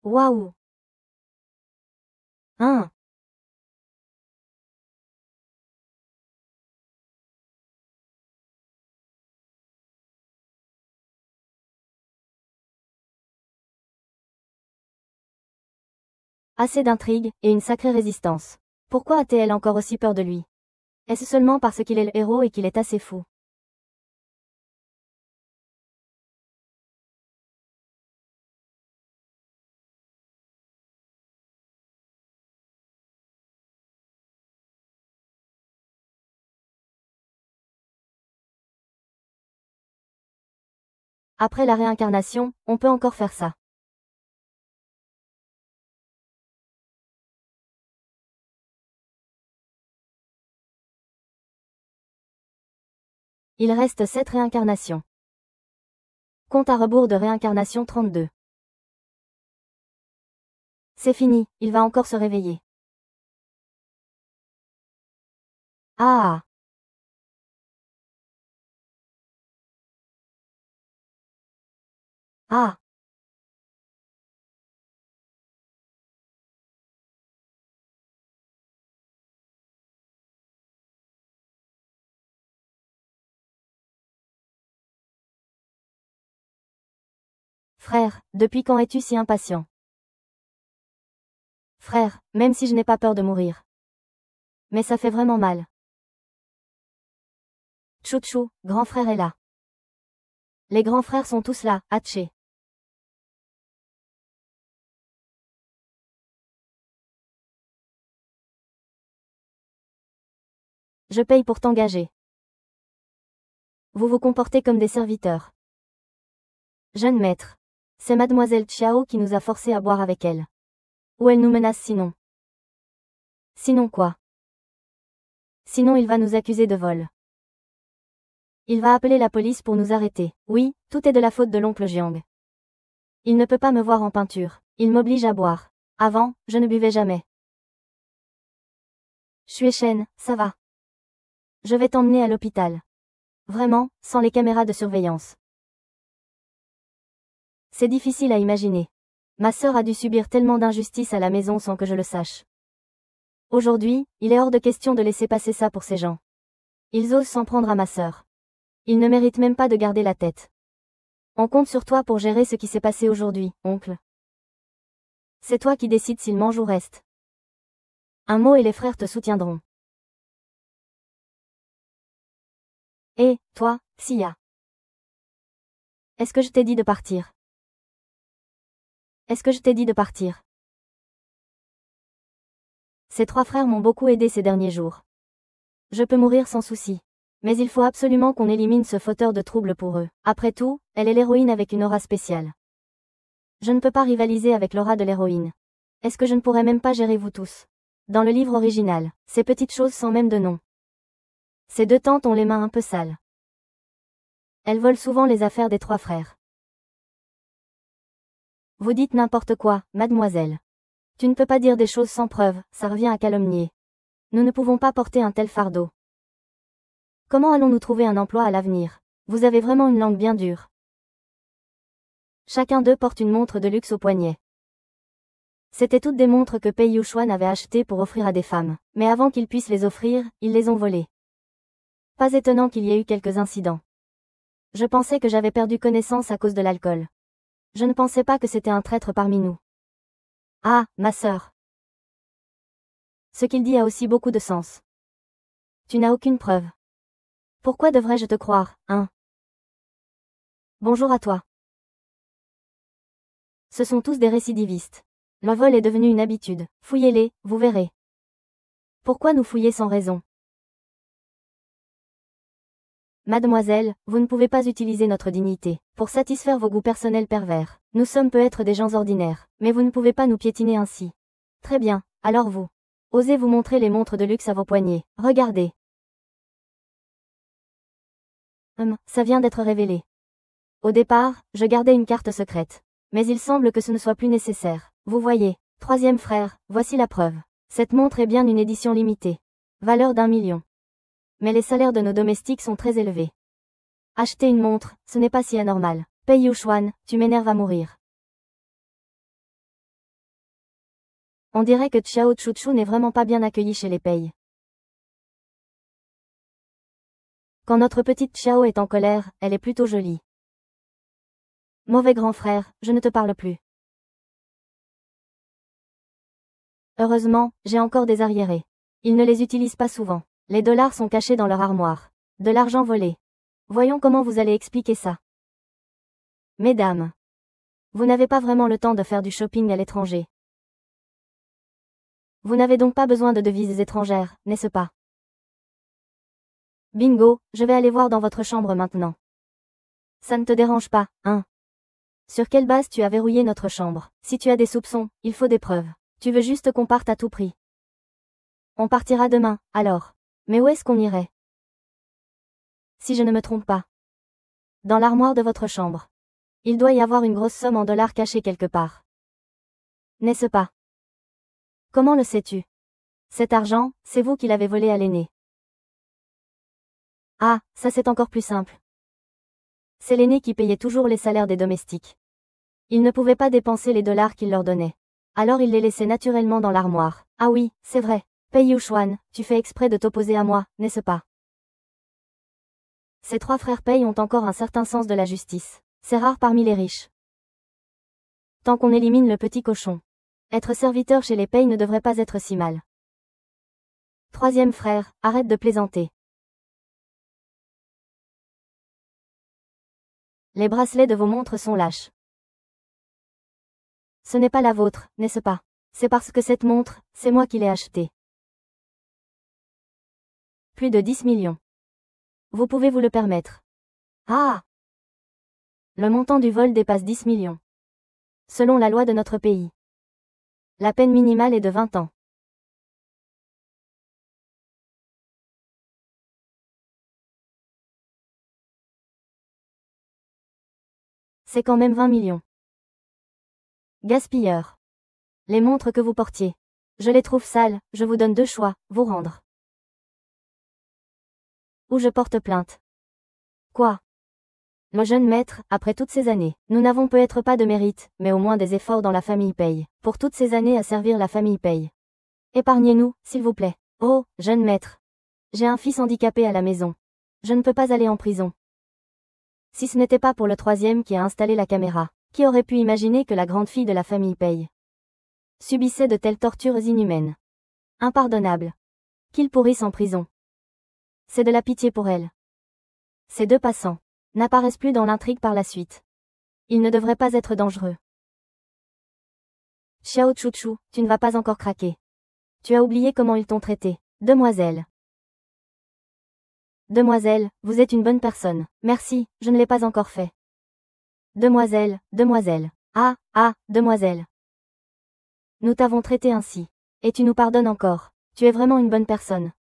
Waouh. Hein. Assez d'intrigue, et une sacrée résistance. Pourquoi a-t-elle encore aussi peur de lui? Est-ce seulement parce qu'il est le héros et qu'il est assez fou? Après la réincarnation, on peut encore faire ça. Il reste 7 réincarnations. Compte à rebours de réincarnation 32. C'est fini, il va encore se réveiller. Ah. Ah. Frère, depuis quand es-tu si impatient? Frère, même si je n'ai pas peur de mourir. Mais ça fait vraiment mal. Chouchou, grand frère est là. Les grands frères sont tous là, Hatché. Je paye pour t'engager. Vous vous comportez comme des serviteurs. Jeune maître. C'est mademoiselle Chiao qui nous a forcés à boire avec elle. Ou elle nous menace sinon. Sinon quoi? Sinon il va nous accuser de vol. Il va appeler la police pour nous arrêter. Oui, tout est de la faute de l'oncle Jiang. Il ne peut pas me voir en peinture. Il m'oblige à boire. Avant, je ne buvais jamais. Shueishen, ça va. Je vais t'emmener à l'hôpital. Vraiment, sans les caméras de surveillance. C'est difficile à imaginer. Ma sœur a dû subir tellement d'injustices à la maison sans que je le sache. Aujourd'hui, il est hors de question de laisser passer ça pour ces gens. Ils osent s'en prendre à ma sœur. Ils ne méritent même pas de garder la tête. On compte sur toi pour gérer ce qui s'est passé aujourd'hui, oncle. C'est toi qui décides s'il mange ou reste. Un mot et les frères te soutiendront. Et, toi, Xia. Est-ce que je t'ai dit de partir? Est-ce que je t'ai dit de partir? Ces 3 frères m'ont beaucoup aidé ces derniers jours. Je peux mourir sans souci. Mais il faut absolument qu'on élimine ce fauteur de troubles pour eux. Après tout, elle est l'héroïne avec une aura spéciale. Je ne peux pas rivaliser avec l'aura de l'héroïne. Est-ce que je ne pourrais même pas gérer vous tous? Dans le livre original, ces petites choses sans même de nom. Ces 2 tantes ont les mains un peu sales. Elles volent souvent les affaires des 3 frères. Vous dites n'importe quoi, mademoiselle. Tu ne peux pas dire des choses sans preuve, ça revient à calomnier. Nous ne pouvons pas porter un tel fardeau. Comment allons-nous trouver un emploi à l'avenir? Vous avez vraiment une langue bien dure. Chacun d'eux porte une montre de luxe au poignet. C'étaient toutes des montres que Pei Yuxuan avait achetées pour offrir à des femmes. Mais avant qu'ils puissent les offrir, ils les ont volées. Pas étonnant qu'il y ait eu quelques incidents. Je pensais que j'avais perdu connaissance à cause de l'alcool. Je ne pensais pas que c'était un traître parmi nous. Ah, ma sœur. Ce qu'il dit a aussi beaucoup de sens. Tu n'as aucune preuve. Pourquoi devrais-je te croire, hein? Bonjour à toi. Ce sont tous des récidivistes. Le vol est devenu une habitude. Fouillez-les, vous verrez. Pourquoi nous fouiller sans raison? Mademoiselle, vous ne pouvez pas utiliser notre dignité pour satisfaire vos goûts personnels pervers. Nous sommes peut-être des gens ordinaires, mais vous ne pouvez pas nous piétiner ainsi. Très bien, alors vous. Osez vous montrer les montres de luxe à vos poignets. Regardez. Ça vient d'être révélé. Au départ, je gardais une carte secrète. Mais il semble que ce ne soit plus nécessaire. Vous voyez, 3e frère, voici la preuve. Cette montre est bien une édition limitée. Valeur d'1 million. Mais les salaires de nos domestiques sont très élevés. Acheter une montre, ce n'est pas si anormal. Pei Yuxuan, tu m'énerves à mourir. On dirait que Xiao Chuchu n'est vraiment pas bien accueilli chez les Pei. Quand notre petite Xiao est en colère, elle est plutôt jolie. Mauvais grand frère, je ne te parle plus. Heureusement, j'ai encore des arriérés. Ils ne les utilisent pas souvent. Les dollars sont cachés dans leur armoire. De l'argent volé. Voyons comment vous allez expliquer ça. Mesdames. Vous n'avez pas vraiment le temps de faire du shopping à l'étranger. Vous n'avez donc pas besoin de devises étrangères, n'est-ce pas? Bingo, je vais aller voir dans votre chambre maintenant. Ça ne te dérange pas, hein? Sur quelle base tu as verrouillé notre chambre? Si tu as des soupçons, il faut des preuves. Tu veux juste qu'on parte à tout prix. On partira demain, alors. Mais où est-ce qu'on irait? Si je ne me trompe pas. Dans l'armoire de votre chambre. Il doit y avoir une grosse somme en dollars cachée quelque part. N'est-ce pas? Comment le sais-tu? Cet argent, c'est vous qui l'avez volé à l'aîné. Ah, ça c'est encore plus simple. C'est l'aîné qui payait toujours les salaires des domestiques. Il ne pouvait pas dépenser les dollars qu'il leur donnait. Alors il les laissait naturellement dans l'armoire. Ah oui, c'est vrai. Pei Yuxuan, tu fais exprès de t'opposer à moi, n'est-ce pas? Ces 3 frères Pei ont encore un certain sens de la justice. C'est rare parmi les riches. Tant qu'on élimine le petit cochon. Être serviteur chez les Pei ne devrait pas être si mal. 3e frère, arrête de plaisanter. Les bracelets de vos montres sont lâches. Ce n'est pas la vôtre, n'est-ce pas? C'est parce que cette montre, c'est moi qui l'ai achetée. Plus de 10 millions. Vous pouvez vous le permettre. Ah! Le montant du vol dépasse 10 millions. Selon la loi de notre pays. La peine minimale est de 20 ans. C'est quand même 20 millions. Gaspilleur. Les montres que vous portiez. Je les trouve sales, je vous donne 2 choix, vous rendre. Ou je porte plainte. Quoi? Le jeune maître, après toutes ces années, nous n'avons peut-être pas de mérite, mais au moins des efforts dans la famille Pei. Pour toutes ces années à servir la famille Pei. Épargnez-nous, s'il vous plaît. Oh, jeune maître. J'ai un fils handicapé à la maison. Je ne peux pas aller en prison. Si ce n'était pas pour le 3e qui a installé la caméra, qui aurait pu imaginer que la grande fille de la famille Pei subissait de telles tortures inhumaines? Impardonnables. Qu'il pourrisse en prison. C'est de la pitié pour elle. Ces 2 passants n'apparaissent plus dans l'intrigue par la suite. Il ne devrait pas être dangereux. Xiao Chuchu, tu ne vas pas encore craquer. Tu as oublié comment ils t'ont traité. Demoiselle. Demoiselle, vous êtes une bonne personne. Merci, je ne l'ai pas encore fait. Demoiselle, demoiselle. Ah, ah, demoiselle. Nous t'avons traité ainsi. Et tu nous pardonnes encore. Tu es vraiment une bonne personne.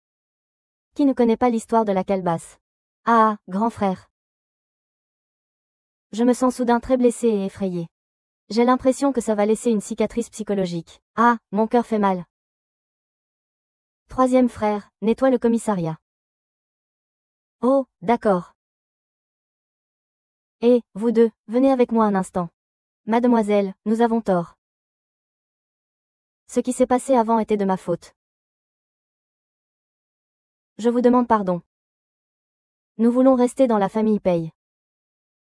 Qui ne connaît pas l'histoire de la calebasse? Ah, grand frère. Je me sens soudain très blessée et effrayée. J'ai l'impression que ça va laisser une cicatrice psychologique. Ah, mon cœur fait mal. Troisième frère, nettoie le commissariat. Oh, d'accord. Et, vous deux, venez avec moi un instant. Mademoiselle, nous avons tort. Ce qui s'est passé avant était de ma faute. Je vous demande pardon. Nous voulons rester dans la famille Paye.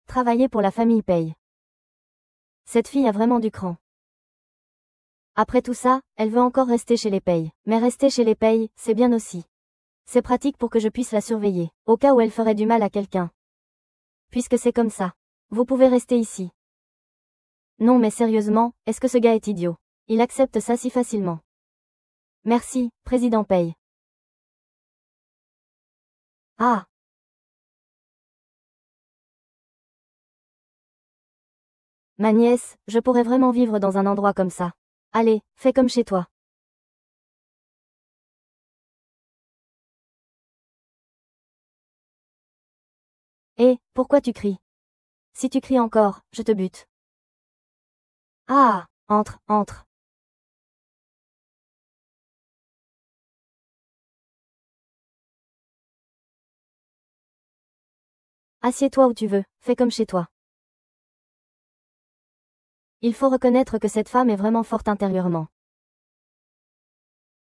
Travailler pour la famille Paye. Cette fille a vraiment du cran. Après tout ça, elle veut encore rester chez les Paye. Mais rester chez les Paye, c'est bien aussi. C'est pratique pour que je puisse la surveiller, au cas où elle ferait du mal à quelqu'un. Puisque c'est comme ça. Vous pouvez rester ici. Non mais sérieusement, est-ce que ce gars est idiot? Il accepte ça si facilement. Merci, président Paye. Ah. Ma nièce, je pourrais vraiment vivre dans un endroit comme ça. Allez, fais comme chez toi. Hé, pourquoi tu cries? Si tu cries encore, je te bute. Ah, entre, entre. Assieds-toi où tu veux, fais comme chez toi. Il faut reconnaître que cette femme est vraiment forte intérieurement.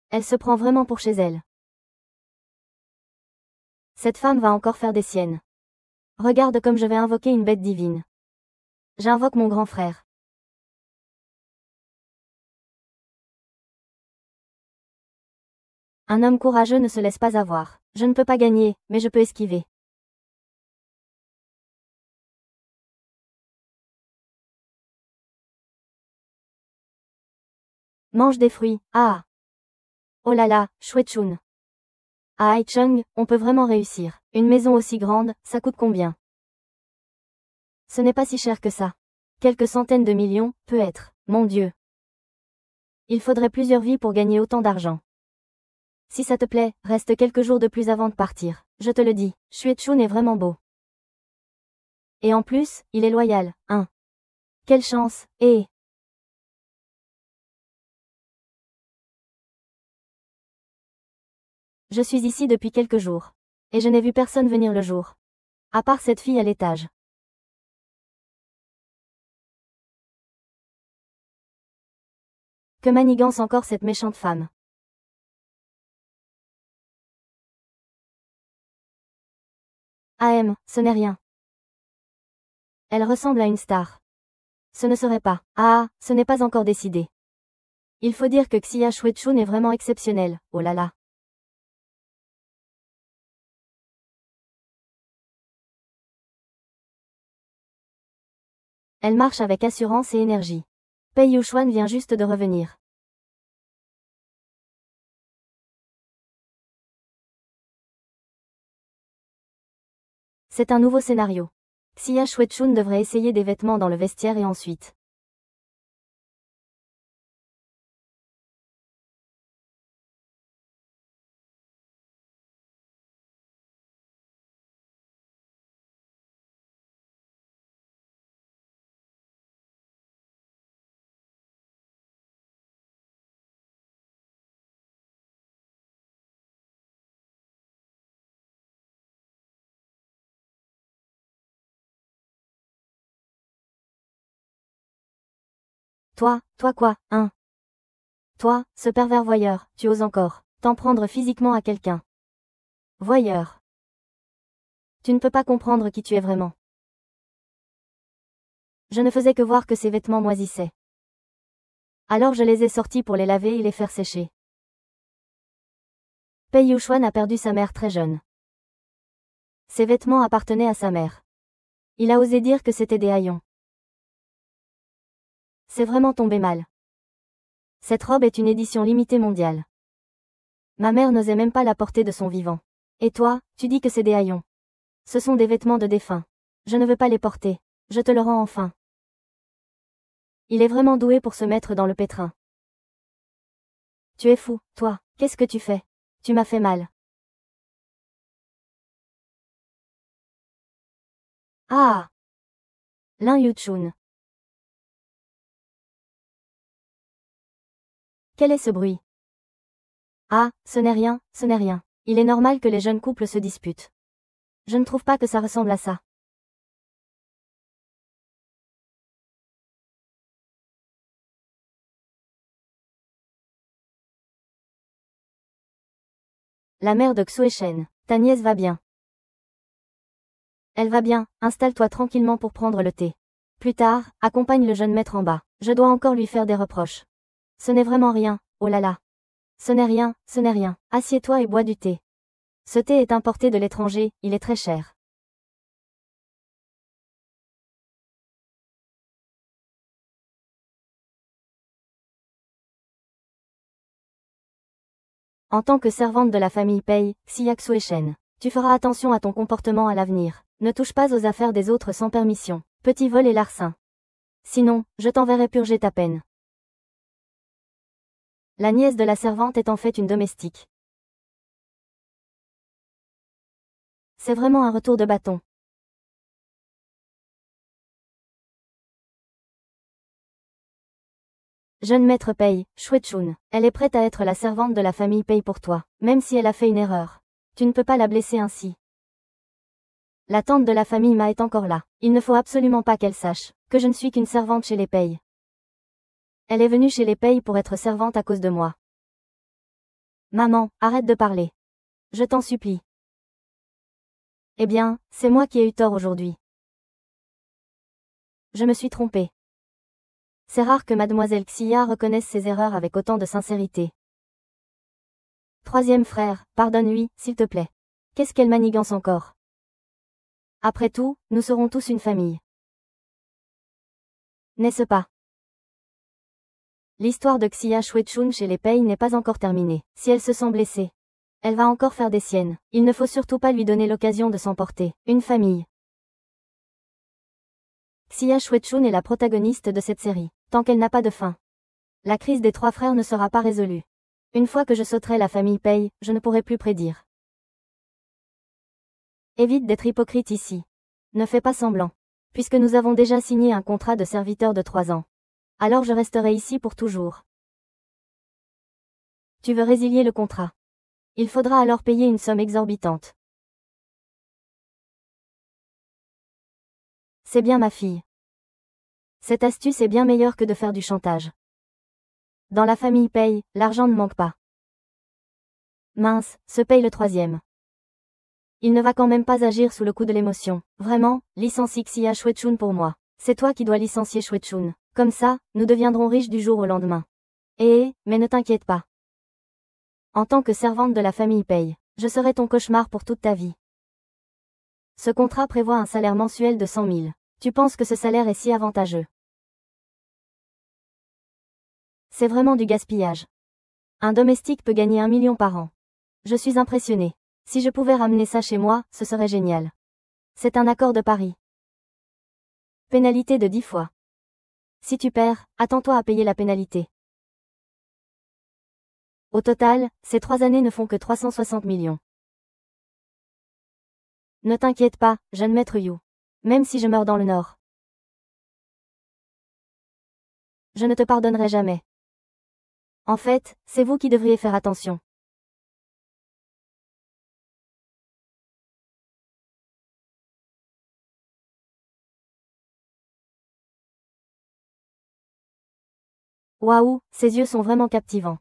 Elle se prend vraiment pour chez elle. Cette femme va encore faire des siennes. Regarde comme je vais invoquer une bête divine. J'invoque mon grand frère. Un homme courageux ne se laisse pas avoir. Je ne peux pas gagner, mais je peux esquiver. Mange des fruits, ah. Oh là là, Chouetchoun. À Haichung, on peut vraiment réussir. Une maison aussi grande, ça coûte combien? Ce n'est pas si cher que ça. Quelques centaines de millions, peut-être. Mon Dieu. Il faudrait plusieurs vies pour gagner autant d'argent. Si ça te plaît, reste quelques jours de plus avant de partir. Je te le dis, Chouetchoun est vraiment beau. Et en plus, il est loyal, hein. Quelle chance, eh. Je suis ici depuis quelques jours. Et je n'ai vu personne venir le jour. À part cette fille à l'étage. Que manigance encore cette méchante femme. Ce n'est rien. Elle ressemble à une star. Ce ne serait pas. Ah, ce n'est pas encore décidé. Il faut dire que Xia Chouetchoun est vraiment exceptionnelle, oh là là. Elle marche avec assurance et énergie. Pei Yuxuan vient juste de revenir. C'est un nouveau scénario. Xia Chouetchoun devrait essayer des vêtements dans le vestiaire et ensuite. Toi quoi, hein? Toi, ce pervers voyeur, tu oses encore t'en prendre physiquement à quelqu'un. Voyeur. Tu ne peux pas comprendre qui tu es vraiment. Je ne faisais que voir que ces vêtements moisissaient. Alors je les ai sortis pour les laver et les faire sécher. Pei Yuxuan a perdu sa mère très jeune. Ces vêtements appartenaient à sa mère. Il a osé dire que c'était des haillons. C'est vraiment tombé mal. Cette robe est une édition limitée mondiale. Ma mère n'osait même pas la porter de son vivant. Et toi, tu dis que c'est des haillons. Ce sont des vêtements de défunt. Je ne veux pas les porter. Je te le rends enfin. Il est vraiment doué pour se mettre dans le pétrin. Tu es fou, toi. Qu'est-ce que tu fais? Tu m'as fait mal. Ah! Lin Yuchun. Quel est ce bruit? Ah, ce n'est rien, ce n'est rien. Il est normal que les jeunes couples se disputent. Je ne trouve pas que ça ressemble à ça. La mère de Xueshen. Ta nièce va bien. Elle va bien, installe-toi tranquillement pour prendre le thé. Plus tard, accompagne le jeune maître en bas. Je dois encore lui faire des reproches. Ce n'est vraiment rien, oh là là. Ce n'est rien, ce n'est rien. Assieds-toi et bois du thé. Ce thé est importé de l'étranger, il est très cher. En tant que servante de la famille Pei, Xia Xueshen, tu feras attention à ton comportement à l'avenir. Ne touche pas aux affaires des autres sans permission. Petit vol et larcin. Sinon, je t'enverrai purger ta peine. La nièce de la servante est en fait une domestique. C'est vraiment un retour de bâton. Jeune maître Pei, Xuechun, elle est prête à être la servante de la famille Pei pour toi, même si elle a fait une erreur. Tu ne peux pas la blesser ainsi. La tante de la famille Ma est encore là. Il ne faut absolument pas qu'elle sache que je ne suis qu'une servante chez les Pei. Elle est venue chez les Pei pour être servante à cause de moi. Maman, arrête de parler. Je t'en supplie. Eh bien, c'est moi qui ai eu tort aujourd'hui. Je me suis trompée. C'est rare que mademoiselle Xia reconnaisse ses erreurs avec autant de sincérité. Troisième frère, pardonne-lui, s'il te plaît. Qu'est-ce qu'elle manigance encore? Après tout, nous serons tous une famille. N'est-ce pas? L'histoire de Xia Xuechun chez les Pei n'est pas encore terminée. Si elle se sent blessée, elle va encore faire des siennes. Il ne faut surtout pas lui donner l'occasion de s'emporter. Une famille. Xia Xuechun est la protagoniste de cette série, tant qu'elle n'a pas de fin. La crise des trois frères ne sera pas résolue. Une fois que je sauterai la famille Pei, je ne pourrai plus prédire. Évite d'être hypocrite ici. Ne fais pas semblant. Puisque nous avons déjà signé un contrat de serviteur de 3 ans. Alors je resterai ici pour toujours. Tu veux résilier le contrat. Il faudra alors payer une somme exorbitante. C'est bien ma fille. Cette astuce est bien meilleure que de faire du chantage. Dans la famille Pei, l'argent ne manque pas. Mince, se paye le troisième. Il ne va quand même pas agir sous le coup de l'émotion. Vraiment, licencie Xia Xuechun pour moi. C'est toi qui dois licencier Xuechun. Comme ça, nous deviendrons riches du jour au lendemain. Mais ne t'inquiète pas. En tant que servante de la famille Pei, je serai ton cauchemar pour toute ta vie. Ce contrat prévoit un salaire mensuel de 100 000. Tu penses que ce salaire est si avantageux? C'est vraiment du gaspillage. Un domestique peut gagner 1 million par an. Je suis impressionnée. Si je pouvais ramener ça chez moi, ce serait génial. C'est un accord de pari. Pénalité de 10 fois. Si tu perds, attends-toi à payer la pénalité. Au total, ces 3 années ne font que 360 millions. Ne t'inquiète pas, jeune maître Yu. Même si je meurs dans le Nord. Je ne te pardonnerai jamais. En fait, c'est vous qui devriez faire attention. Waouh, ses yeux sont vraiment captivants.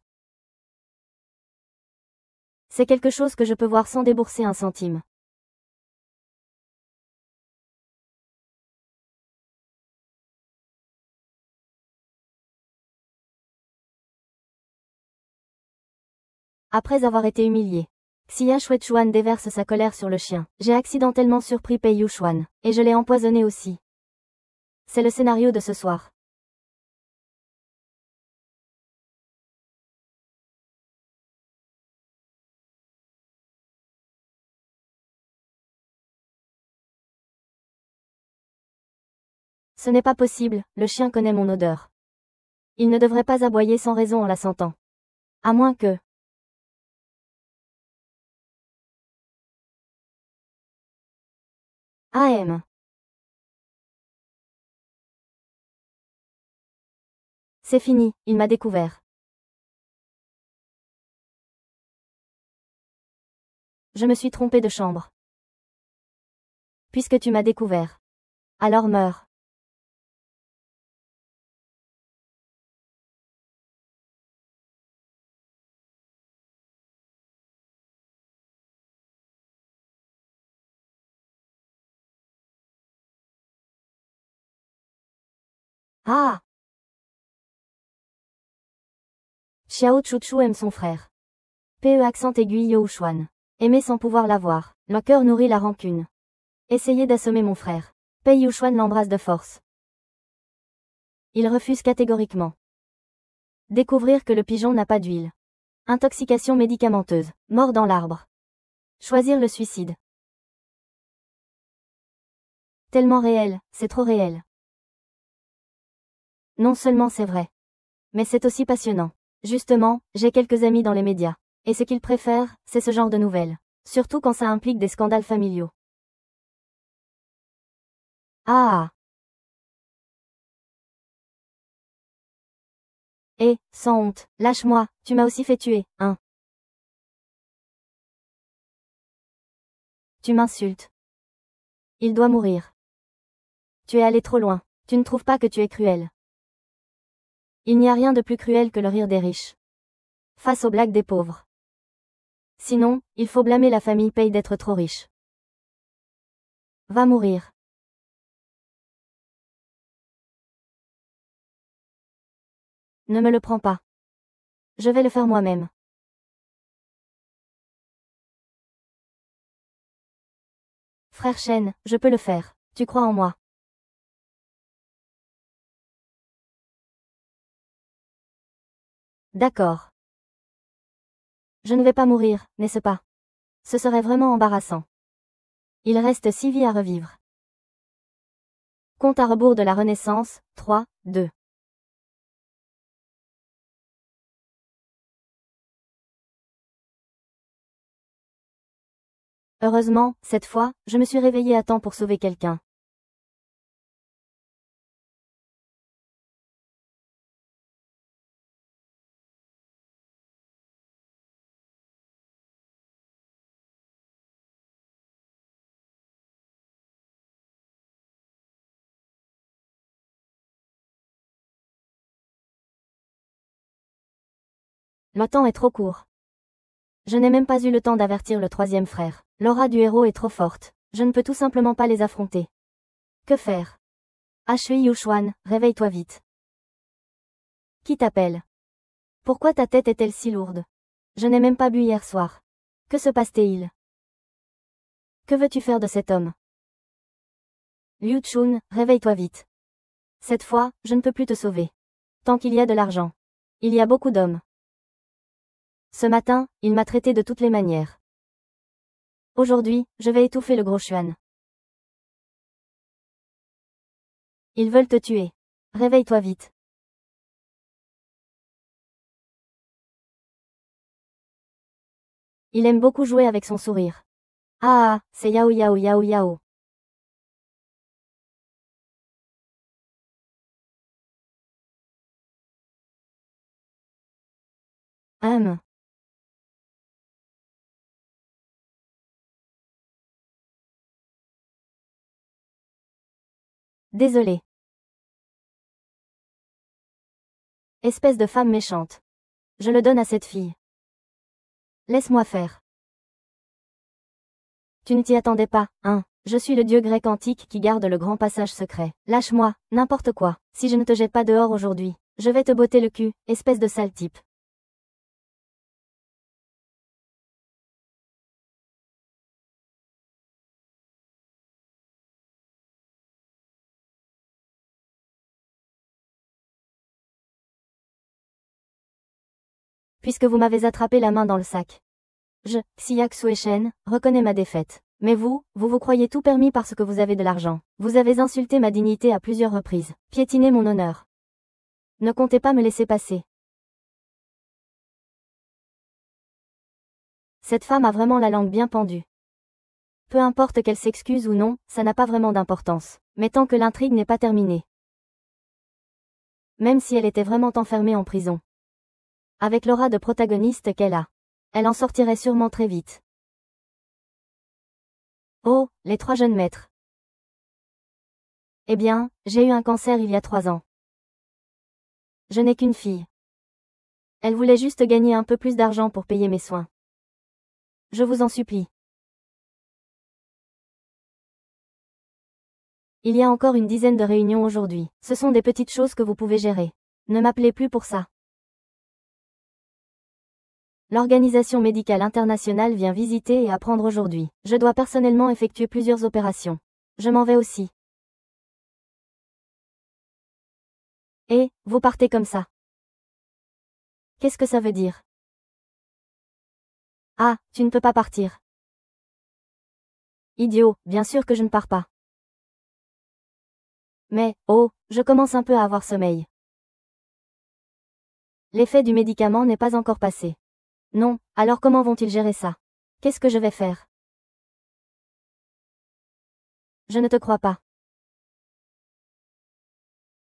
C'est quelque chose que je peux voir sans débourser un centime. Après avoir été humilié, Xia Xuechuan déverse sa colère sur le chien. J'ai accidentellement surpris Pei Yuxuan, et je l'ai empoisonné aussi. C'est le scénario de ce soir. Ce n'est pas possible, le chien connaît mon odeur. Il ne devrait pas aboyer sans raison en la sentant. À moins que... AM. C'est fini, il m'a découvert. Je me suis trompée de chambre. Puisque tu m'as découvert. Alors meurs. Ah! Xiao Chuchu aime son frère. PE accent aigu Youchuan. Aimer sans pouvoir l'avoir. Le cœur nourrit la rancune. Essayez d'assommer mon frère. Pei Youchuan l'embrasse de force. Il refuse catégoriquement. Découvrir que le pigeon n'a pas d'huile. Intoxication médicamenteuse. Mort dans l'arbre. Choisir le suicide. Tellement réel, c'est trop réel. Non seulement c'est vrai. Mais c'est aussi passionnant. Justement, j'ai quelques amis dans les médias. Et ce qu'ils préfèrent, c'est ce genre de nouvelles. Surtout quand ça implique des scandales familiaux. Ah! Eh, sans honte, lâche-moi, tu m'as aussi fait tuer, hein. Tu m'insultes. Il doit mourir. Tu es allé trop loin. Tu ne trouves pas que tu es cruel. Il n'y a rien de plus cruel que le rire des riches. Face aux blagues des pauvres. Sinon, il faut blâmer la famille Paye d'être trop riche. Va mourir. Ne me le prends pas. Je vais le faire moi-même. Frère Shen, je peux le faire. Tu crois en moi. D'accord. Je ne vais pas mourir, n'est-ce pas? Ce serait vraiment embarrassant. Il reste 6 vies à revivre. Compte à rebours de la Renaissance, 3, 2. Heureusement, cette fois, je me suis réveillée à temps pour sauver quelqu'un. Le temps est trop court. Je n'ai même pas eu le temps d'avertir le troisième frère. L'aura du héros est trop forte. Je ne peux tout simplement pas les affronter. Que faire? Shui Yuxuan, réveille-toi vite. Qui t'appelle? Pourquoi ta tête est-elle si lourde? Je n'ai même pas bu hier soir. Que se passe-t-il? Que veux-tu faire de cet homme? Liu Chun, réveille-toi vite. Cette fois, je ne peux plus te sauver. Tant qu'il y a de l'argent. Il y a beaucoup d'hommes. Ce matin, il m'a traité de toutes les manières. Aujourd'hui, je vais étouffer le gros Xuan. Ils veulent te tuer. Réveille-toi vite. Il aime beaucoup jouer avec son sourire. Ah, c'est Yao Yao Yao Yao. Hum. Désolé. Espèce de femme méchante. Je le donne à cette fille. Laisse-moi faire. Tu ne t'y attendais pas, hein? Je suis le dieu grec antique qui garde le grand passage secret. Lâche-moi, n'importe quoi. Si je ne te jette pas dehors aujourd'hui, je vais te botter le cul, espèce de sale type. Puisque vous m'avez attrapé la main dans le sac. Je, Xiaxu Shen, reconnais ma défaite. Mais vous vous croyez tout permis parce que vous avez de l'argent. Vous avez insulté ma dignité à plusieurs reprises, piétiné mon honneur. Ne comptez pas me laisser passer. Cette femme a vraiment la langue bien pendue. Peu importe qu'elle s'excuse ou non, ça n'a pas vraiment d'importance. Mais tant que l'intrigue n'est pas terminée. Même si elle était vraiment enfermée en prison. Avec l'aura de protagoniste qu'elle a. Elle en sortirait sûrement très vite. Oh, les 3 jeunes maîtres. Eh bien, j'ai eu un cancer il y a 3 ans. Je n'ai qu'une fille. Elle voulait juste gagner un peu plus d'argent pour payer mes soins. Je vous en supplie. Il y a encore une dizaine de réunions aujourd'hui. Ce sont des petites choses que vous pouvez gérer. Ne m'appelez plus pour ça. L'Organisation médicale internationale vient visiter et apprendre aujourd'hui. Je dois personnellement effectuer plusieurs opérations. Je m'en vais aussi. Et, vous partez comme ça. Qu'est-ce que ça veut dire? Ah, tu ne peux pas partir. Idiot, bien sûr que je ne pars pas. Mais, oh, je commence un peu à avoir sommeil. L'effet du médicament n'est pas encore passé. Non, alors comment vont-ils gérer ça? Qu'est-ce que je vais faire? Je ne te crois pas.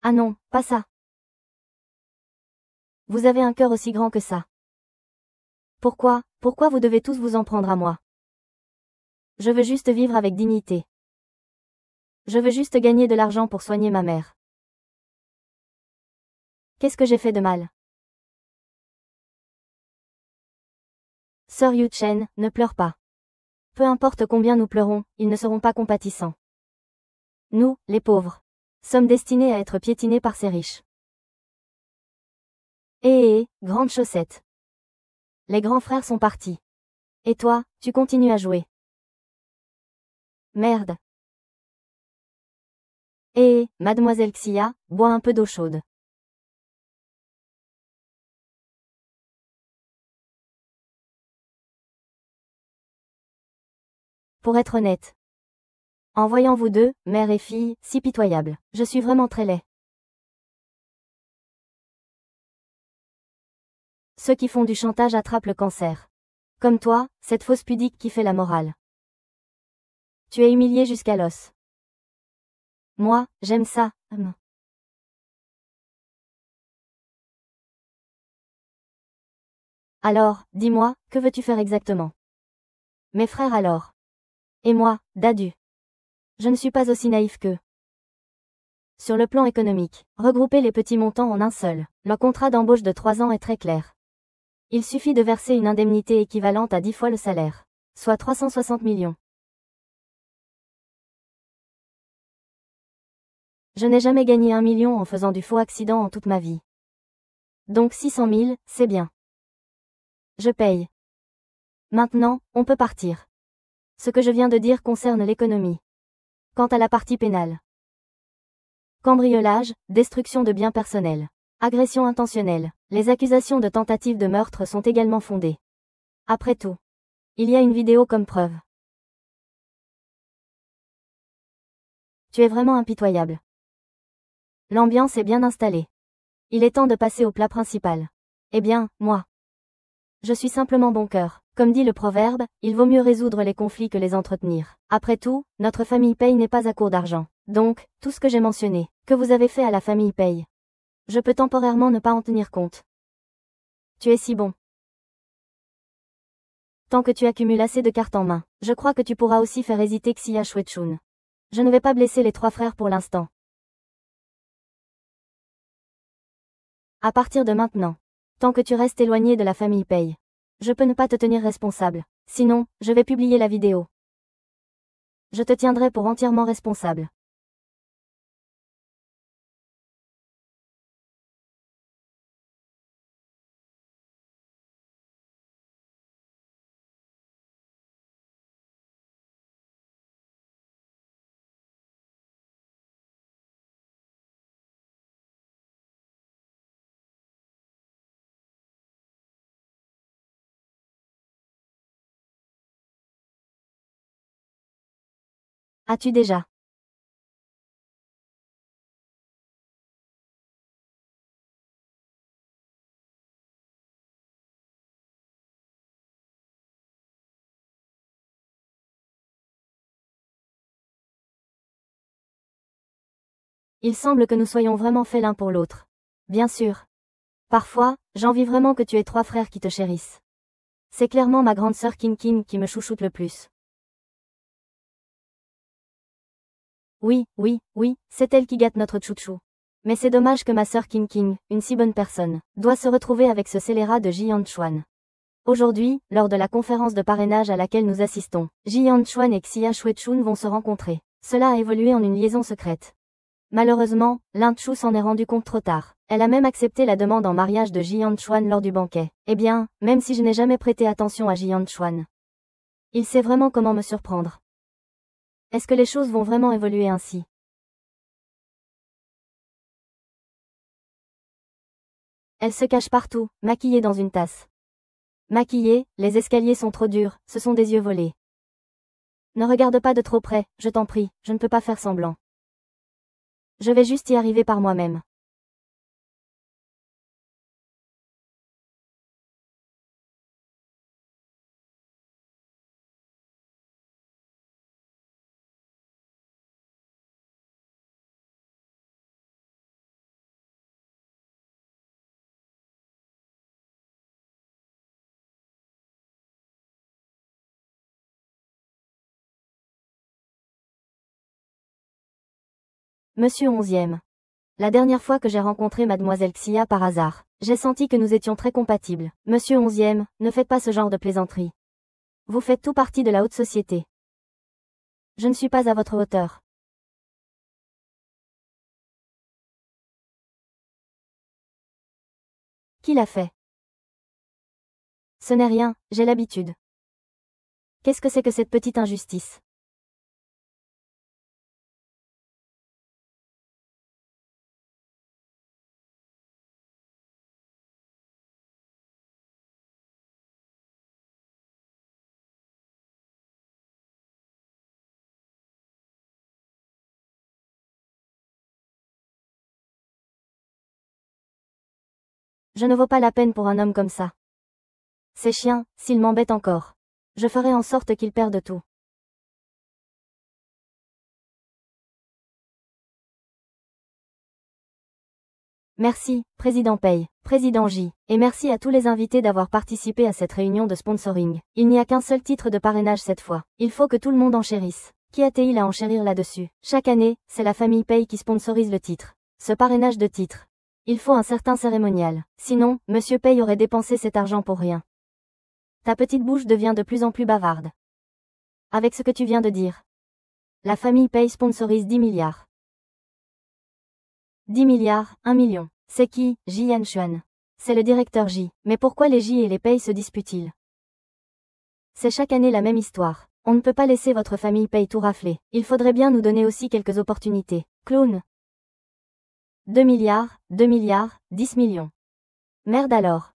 Ah non, pas ça. Vous avez un cœur aussi grand que ça. Pourquoi vous devez tous vous en prendre à moi? Je veux juste vivre avec dignité. Je veux juste gagner de l'argent pour soigner ma mère. Qu'est-ce que j'ai fait de mal? Sœur Yu-Chen, ne pleure pas. Peu importe combien nous pleurons, ils ne seront pas compatissants. Nous, les pauvres, sommes destinés à être piétinés par ces riches. Grande chaussette. Les grands frères sont partis. Et toi, tu continues à jouer. Merde. Mademoiselle Xia, bois un peu d'eau chaude. Pour être honnête. En voyant vous deux, mère et fille, si pitoyables, je suis vraiment très laid. Ceux qui font du chantage attrapent le cancer. Comme toi, cette fausse pudique qui fait la morale. Tu es humilié jusqu'à l'os. Moi, j'aime ça. Alors, dis-moi, que veux-tu faire exactement? Mes frères alors. Et moi, Dadu. Je ne suis pas aussi naïf qu'eux. Sur le plan économique, regrouper les petits montants en un seul. Le contrat d'embauche de 3 ans est très clair. Il suffit de verser une indemnité équivalente à 10 fois le salaire. Soit 360 millions. Je n'ai jamais gagné 1 million en faisant du faux accident en toute ma vie. Donc 600 000, c'est bien. Je paye. Maintenant, on peut partir. Ce que je viens de dire concerne l'économie. Quant à la partie pénale. Cambriolage, destruction de biens personnels. Agression intentionnelle. Les accusations de tentative de meurtre sont également fondées. Après tout, il y a une vidéo comme preuve. Tu es vraiment impitoyable. L'ambiance est bien installée. Il est temps de passer au plat principal. Eh bien, moi. Je suis simplement bon cœur. Comme dit le proverbe, il vaut mieux résoudre les conflits que les entretenir. Après tout, notre famille Paye n'est pas à court d'argent. Donc, tout ce que j'ai mentionné, que vous avez fait à la famille Paye. Je peux temporairement ne pas en tenir compte. Tu es si bon. Tant que tu accumules assez de cartes en main, je crois que tu pourras aussi faire hésiter Xia Shuechun. Je ne vais pas blesser les 3 frères pour l'instant. À partir de maintenant. Tant que tu restes éloigné de la famille Paye. Je peux ne pas te tenir responsable. Sinon, je vais publier la vidéo. Je te tiendrai pour entièrement responsable. As-tu déjà? Il semble que nous soyons vraiment faits l'un pour l'autre. Bien sûr. Parfois, j'envie vraiment que tu aies 3 frères qui te chérissent. C'est clairement ma grande sœur King King qui me chouchoute le plus. Oui, oui, oui, c'est elle qui gâte notre chouchou. Mais c'est dommage que ma sœur King King, une si bonne personne, doit se retrouver avec ce scélérat de Ji Yanchuan. Aujourd'hui, lors de la conférence de parrainage à laquelle nous assistons, Ji Yanchuan et Xia Shuechun vont se rencontrer. Cela a évolué en une liaison secrète. Malheureusement, Lin Chu s'en est rendu compte trop tard. Elle a même accepté la demande en mariage de Ji Yanchuan lors du banquet. Eh bien, même si je n'ai jamais prêté attention à Ji Yanchuan, il sait vraiment comment me surprendre. Est-ce que les choses vont vraiment évoluer ainsi? Elle se cache partout, maquillée dans une tasse. Maquillée, les escaliers sont trop durs, ce sont des yeux volés. Ne regarde pas de trop près, je t'en prie, je ne peux pas faire semblant. Je vais juste y arriver par moi-même. Monsieur 11e. La dernière fois que j'ai rencontré mademoiselle Xia par hasard, j'ai senti que nous étions très compatibles. Monsieur 11e, ne faites pas ce genre de plaisanterie. Vous faites tout partie de la haute société. Je ne suis pas à votre hauteur. Qui l'a fait? Ce n'est rien, j'ai l'habitude. Qu'est-ce que c'est que cette petite injustice? Je ne vaux pas la peine pour un homme comme ça. Ces chiens, s'ils m'embêtent encore, je ferai en sorte qu'ils perdent tout. Merci, Président Pei, Président J, et merci à tous les invités d'avoir participé à cette réunion de sponsoring. Il n'y a qu'un seul titre de parrainage cette fois. Il faut que tout le monde enchérisse. Qui a-t-il à enchérir là-dessus? Chaque année, c'est la famille Pei qui sponsorise le titre. Ce parrainage de titre. Il faut un certain cérémonial. Sinon, Monsieur Pei aurait dépensé cet argent pour rien. Ta petite bouche devient de plus en plus bavarde. Avec ce que tu viens de dire. La famille Pei sponsorise 10 milliards. 10 milliards, 1 million. C'est qui? Ji Yanchuan. C'est le directeur J. Mais pourquoi les J et les Pei se disputent-ils? C'est chaque année la même histoire. On ne peut pas laisser votre famille Pei tout rafler. Il faudrait bien nous donner aussi quelques opportunités. Clown. 2 milliards, 2 milliards, 10 millions. Merde alors.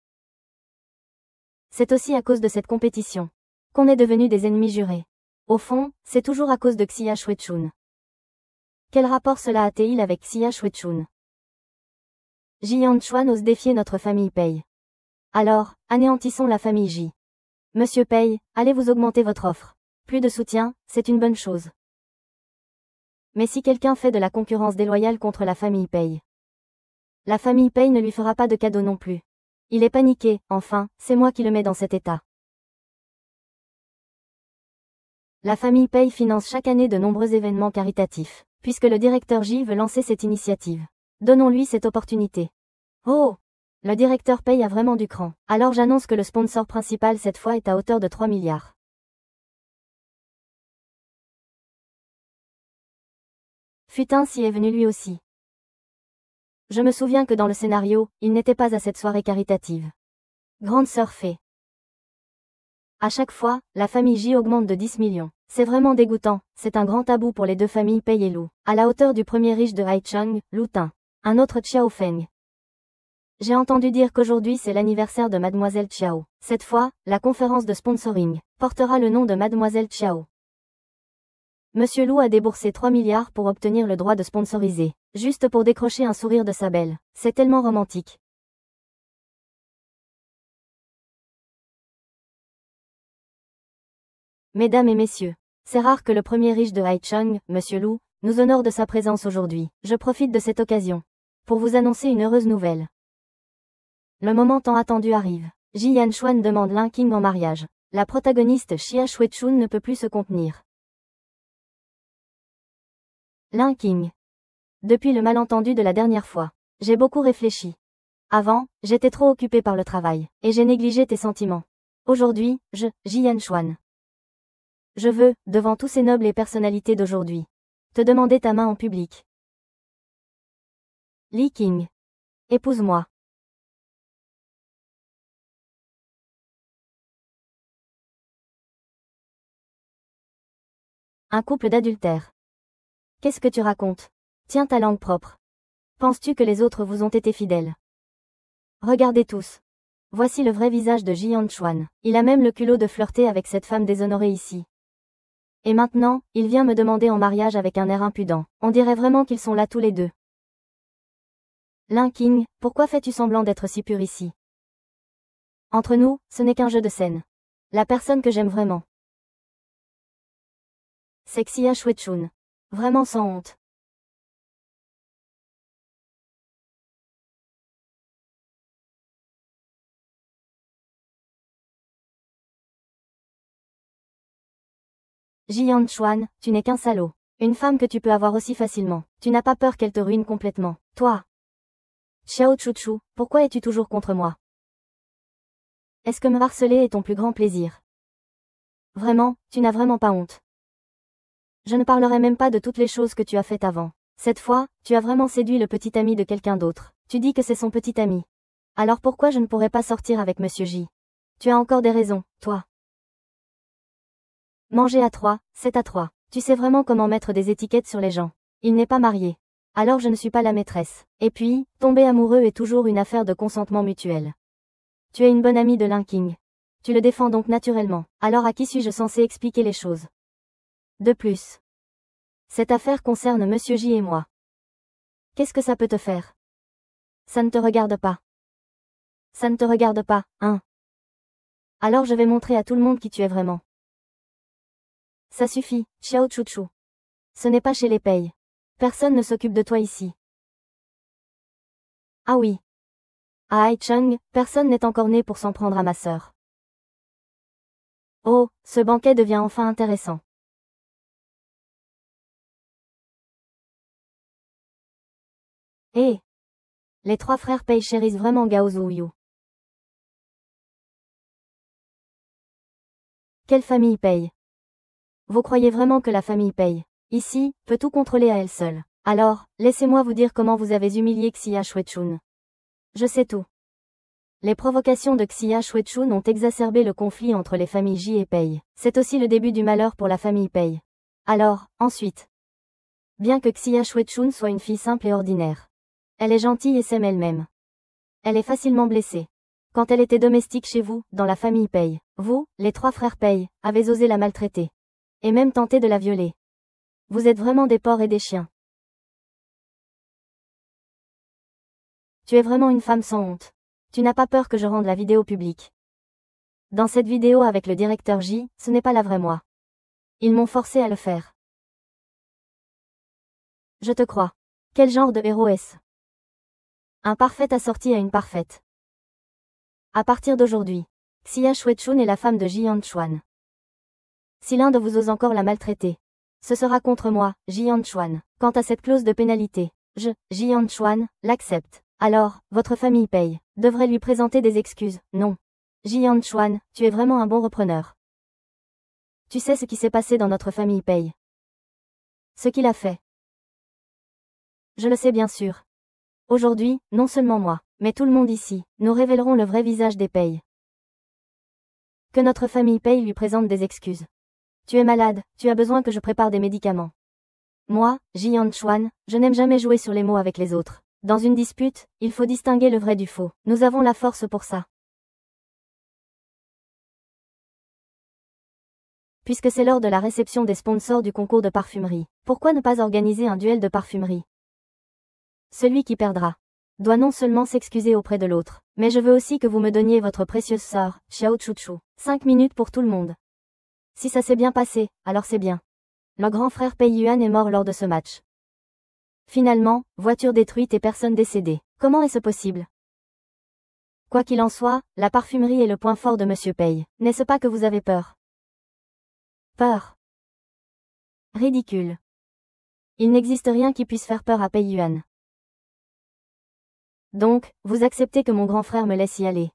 C'est aussi à cause de cette compétition qu'on est devenus des ennemis jurés. Au fond, c'est toujours à cause de Xia Shuechun. Quel rapport cela a-t-il avec Xia Shuechun? Ji Yanchuan ose défier notre famille Pei. Alors, anéantissons la famille J. Monsieur Pei, allez vous augmenter votre offre. Plus de soutien, c'est une bonne chose. Mais si quelqu'un fait de la concurrence déloyale contre la famille Pei, la famille Pei ne lui fera pas de cadeau non plus. Il est paniqué, enfin, c'est moi qui le mets dans cet état. La famille Pei finance chaque année de nombreux événements caritatifs, puisque le directeur J veut lancer cette initiative. Donnons-lui cette opportunité. Oh! Le directeur Pei a vraiment du cran. Alors j'annonce que le sponsor principal cette fois est à hauteur de 3 milliards. Futin s'y est venu lui aussi. Je me souviens que dans le scénario, il n'était pas à cette soirée caritative. Grande sœur fait. À chaque fois, la famille J augmente de 10 millions. C'est vraiment dégoûtant, c'est un grand tabou pour les deux familles Pei et Lu. À la hauteur du premier riche de Haicheng, Lu Tin. Un autre Xiao Feng. J'ai entendu dire qu'aujourd'hui c'est l'anniversaire de Mademoiselle Xiao. Cette fois, la conférence de sponsoring portera le nom de Mademoiselle Xiao. Monsieur Lou a déboursé 3 milliards pour obtenir le droit de sponsoriser, juste pour décrocher un sourire de sa belle. C'est tellement romantique. Mesdames et messieurs, c'est rare que le premier riche de Haicheng, Monsieur Lou, nous honore de sa présence aujourd'hui. Je profite de cette occasion pour vous annoncer une heureuse nouvelle. Le moment tant attendu arrive. Ji Yanchuan demande Lin Qing en mariage. La protagoniste Xia Shuechun ne peut plus se contenir. Lin Qing. Depuis le malentendu de la dernière fois, j'ai beaucoup réfléchi. Avant, j'étais trop occupée par le travail, et j'ai négligé tes sentiments. Aujourd'hui, Ji Yanchuan. Je veux, devant tous ces nobles et personnalités d'aujourd'hui, te demander ta main en public. Li Qing. Épouse-moi. Un couple d'adultères. Qu'est-ce que tu racontes? Tiens ta langue propre. Penses-tu que les autres vous ont été fidèles? Regardez tous. Voici le vrai visage de Ji Yanchuan. Il a même le culot de flirter avec cette femme déshonorée ici. Et maintenant, il vient me demander en mariage avec un air impudent. On dirait vraiment qu'ils sont là tous les deux. Lin Qing, pourquoi fais-tu semblant d'être si pur ici? Entre nous, ce n'est qu'un jeu de scène. La personne que j'aime vraiment, c'est Xia Shuechun. Vraiment sans honte. Ji Yanchuan, tu n'es qu'un salaud. Une femme que tu peux avoir aussi facilement. Tu n'as pas peur qu'elle te ruine complètement. Toi. Xiao Chuchu, pourquoi es-tu toujours contre moi? Est-ce que me harceler est ton plus grand plaisir? Vraiment, tu n'as vraiment pas honte. Je ne parlerai même pas de toutes les choses que tu as faites avant. Cette fois, tu as vraiment séduit le petit ami de quelqu'un d'autre. Tu dis que c'est son petit ami. Alors pourquoi je ne pourrais pas sortir avec Monsieur J? Tu as encore des raisons, toi. Manger à 3, c'est à 3. Tu sais vraiment comment mettre des étiquettes sur les gens. Il n'est pas marié. Alors je ne suis pas la maîtresse. Et puis, tomber amoureux est toujours une affaire de consentement mutuel. Tu es une bonne amie de Lin Qing. Tu le défends donc naturellement. Alors à qui suis-je censé expliquer les choses? De plus, cette affaire concerne Monsieur J et moi. Qu'est-ce que ça peut te faire? Ça ne te regarde pas. Ça ne te regarde pas, hein? Alors je vais montrer à tout le monde qui tu es vraiment. Ça suffit, Xiao Chuchu. Ce n'est pas chez les payes. Personne ne s'occupe de toi ici. Ah oui. À Haicheng, personne n'est encore né pour s'en prendre à ma sœur. Oh, ce banquet devient enfin intéressant. Eh! Les 3 frères Pei chérissent vraiment Gao Zuyu. Quelle famille Pei? Vous croyez vraiment que la famille Pei, ici, peut tout contrôler à elle seule? Alors, laissez-moi vous dire comment vous avez humilié Xia Shuechun. Je sais tout. Les provocations de Xia Shuechun ont exacerbé le conflit entre les familles Ji et Pei. C'est aussi le début du malheur pour la famille Pei. Alors, ensuite. Bien que Xia Shuechun soit une fille simple et ordinaire, elle est gentille et s'aime elle-même. Elle est facilement blessée. Quand elle était domestique chez vous, dans la famille Pei, vous, les 3 frères Pei, avez osé la maltraiter. Et même tenté de la violer. Vous êtes vraiment des porcs et des chiens. Tu es vraiment une femme sans honte. Tu n'as pas peur que je rende la vidéo publique. Dans cette vidéo avec le directeur J, ce n'est pas la vraie moi. Ils m'ont forcé à le faire. Je te crois. Quel genre de héros est-ce? Un parfait assorti à une parfaite. À partir d'aujourd'hui, Xia Shuechun est la femme de Ji Yanchuan. Si l'un de vous ose encore la maltraiter, ce sera contre moi, Ji Yanchuan. Quant à cette clause de pénalité, Ji Yanchuan, l'accepte. Alors, votre famille Pei devrait lui présenter des excuses, non. Ji Yanchuan, tu es vraiment un bon repreneur. Tu sais ce qui s'est passé dans notre famille Pei. Ce qu'il a fait. Je le sais bien sûr. Aujourd'hui, non seulement moi, mais tout le monde ici, nous révélerons le vrai visage des Pei. Que notre famille Pei lui présente des excuses. Tu es malade, tu as besoin que je prépare des médicaments. Moi, Ji Yanchuan, je n'aime jamais jouer sur les mots avec les autres. Dans une dispute, il faut distinguer le vrai du faux. Nous avons la force pour ça. Puisque c'est lors de la réception des sponsors du concours de parfumerie, pourquoi ne pas organiser un duel de parfumerie? Celui qui perdra doit non seulement s'excuser auprès de l'autre, mais je veux aussi que vous me donniez votre précieuse sœur, Xiao Chuchu. 5 minutes pour tout le monde. Si ça s'est bien passé, alors c'est bien. Le grand frère Pei Yuan est mort lors de ce match. Finalement, voiture détruite et personne décédée. Comment est-ce possible? Quoi qu'il en soit, la parfumerie est le point fort de Monsieur Pei. N'est-ce pas que vous avez peur? Peur. Ridicule. Il n'existe rien qui puisse faire peur à Pei Yuan. Donc, vous acceptez que mon grand frère me laisse y aller.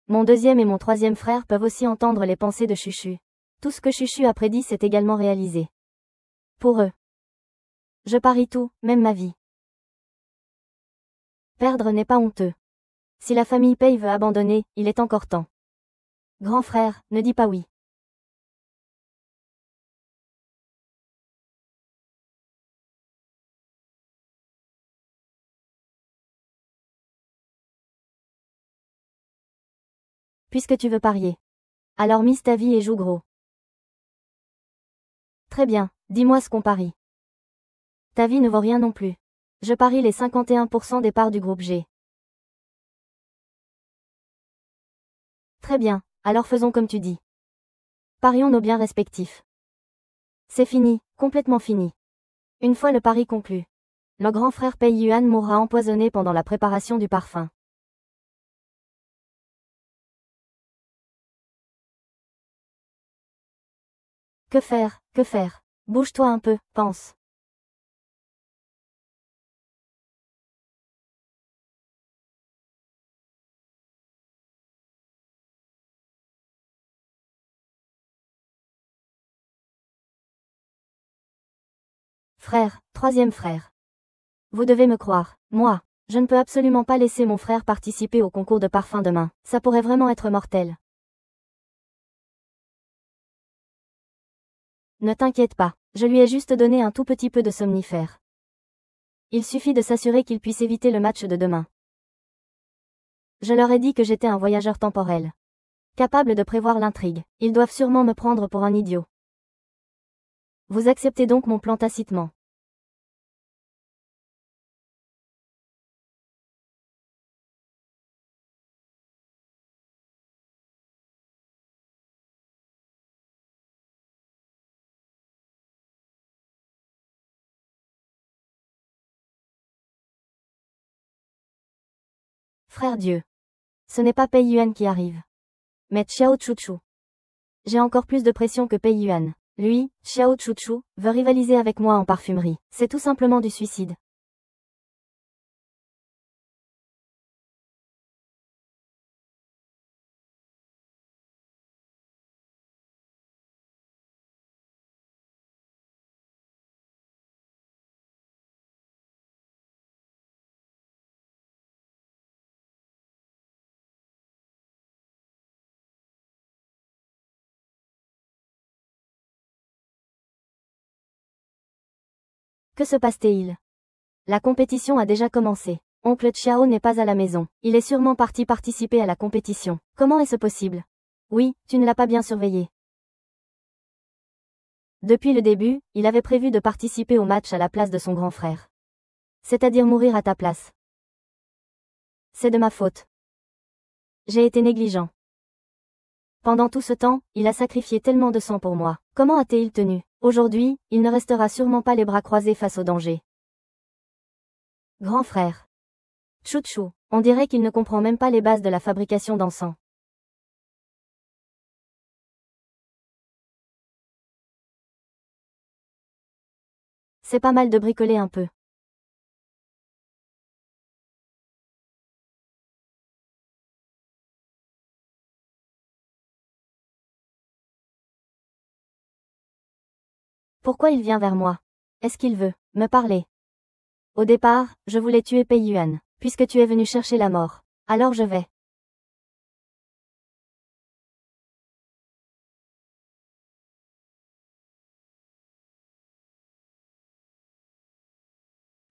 Mon deuxième et mon troisième frère peuvent aussi entendre les pensées de Chuchu. Tout ce que Chuchu a prédit s'est également réalisé. Pour eux. Je parie tout, même ma vie. Perdre n'est pas honteux. Si la famille Pei veut abandonner, il est encore temps. Grand frère, ne dis pas oui. Puisque tu veux parier. Alors mise ta vie et joue gros. Très bien, dis-moi ce qu'on parie. Ta vie ne vaut rien non plus. Je parie les 51% des parts du groupe G. Très bien, alors faisons comme tu dis. Parions nos biens respectifs. C'est fini, complètement fini. Une fois le pari conclu, le grand frère Pei Yuan mourra empoisonné pendant la préparation du parfum. Que faire, que faire? Bouge-toi un peu, pense. Frère, troisième frère. Vous devez me croire, moi, je ne peux absolument pas laisser mon frère participer au concours de parfum demain, ça pourrait vraiment être mortel. Ne t'inquiète pas, je lui ai juste donné un tout petit peu de somnifère. Il suffit de s'assurer qu'il puisse éviter le match de demain. Je leur ai dit que j'étais un voyageur temporel. Capable de prévoir l'intrigue, ils doivent sûrement me prendre pour un idiot. Vous acceptez donc mon plan tacitement. Frère Dieu. Ce n'est pas Pei Yuan qui arrive. Mais Xiao Chuchu. J'ai encore plus de pression que Pei Yuan. Lui, Xiao Chuchu, veut rivaliser avec moi en parfumerie. C'est tout simplement du suicide. Que se passe-t-il? La compétition a déjà commencé. Oncle Xiao n'est pas à la maison. Il est sûrement parti participer à la compétition. Comment est-ce possible? Oui, tu ne l'as pas bien surveillé. Depuis le début, il avait prévu de participer au match à la place de son grand frère. C'est-à-dire mourir à ta place. C'est de ma faute. J'ai été négligent. Pendant tout ce temps, il a sacrifié tellement de sang pour moi. Comment a-t-il tenu? Aujourd'hui, il ne restera sûrement pas les bras croisés face au danger. Grand frère. Chouchou, on dirait qu'il ne comprend même pas les bases de la fabrication d'encens. C'est pas mal de bricoler un peu. Pourquoi il vient vers moi? Est-ce qu'il veut me parler? Au départ, je voulais tuer Pei Yuan, puisque tu es venu chercher la mort. Alors je vais.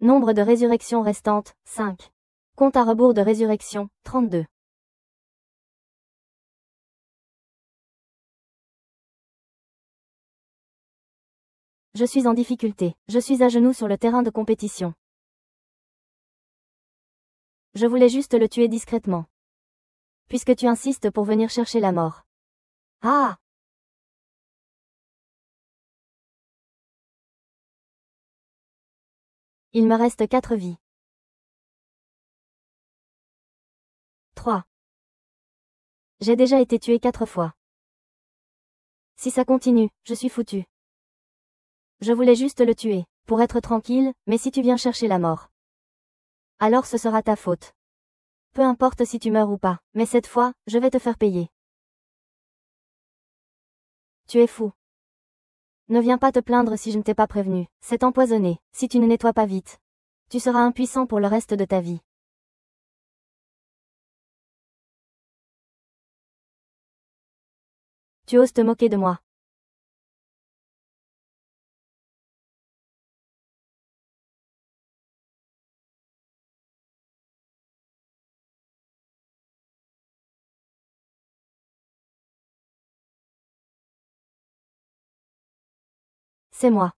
Nombre de résurrections restantes, 5. Compte à rebours de résurrection, 32. Je suis en difficulté. Je suis à genoux sur le terrain de compétition. Je voulais juste le tuer discrètement. Puisque tu insistes pour venir chercher la mort. Ah! Il me reste 4 vies. 3. J'ai déjà été tué 4 fois. Si ça continue, je suis foutu. Je voulais juste le tuer, pour être tranquille, mais si tu viens chercher la mort, alors ce sera ta faute. Peu importe si tu meurs ou pas, mais cette fois, je vais te faire payer. Tu es fou. Ne viens pas te plaindre si je ne t'ai pas prévenu, c'est empoisonné, si tu ne nettoies pas vite. Tu seras impuissant pour le reste de ta vie. Tu oses te moquer de moi. C'est moi.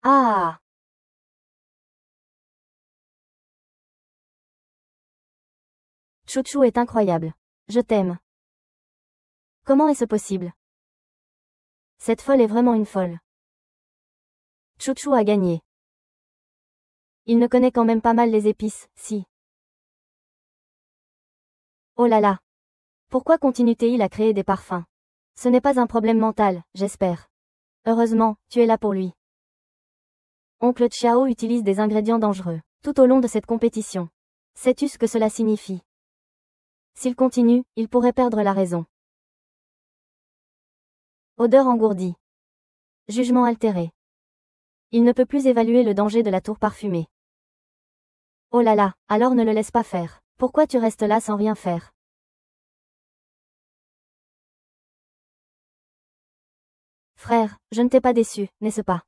Ah! Chouchou est incroyable. Je t'aime. Comment est-ce possible? Cette folle est vraiment une folle. Chouchou a gagné. Il ne connaît quand même pas mal les épices, si. Oh là là. Pourquoi continue-t-il à créer des parfums? Ce n'est pas un problème mental, j'espère. Heureusement, tu es là pour lui. Oncle Chiao utilise des ingrédients dangereux, tout au long de cette compétition. Sais-tu ce que cela signifie? S'il continue, il pourrait perdre la raison. Odeur engourdie. Jugement altéré. Il ne peut plus évaluer le danger de la tour parfumée. Oh là là, alors ne le laisse pas faire. Pourquoi tu restes là sans rien faire? Frère, je ne t'ai pas déçu, n'est-ce pas?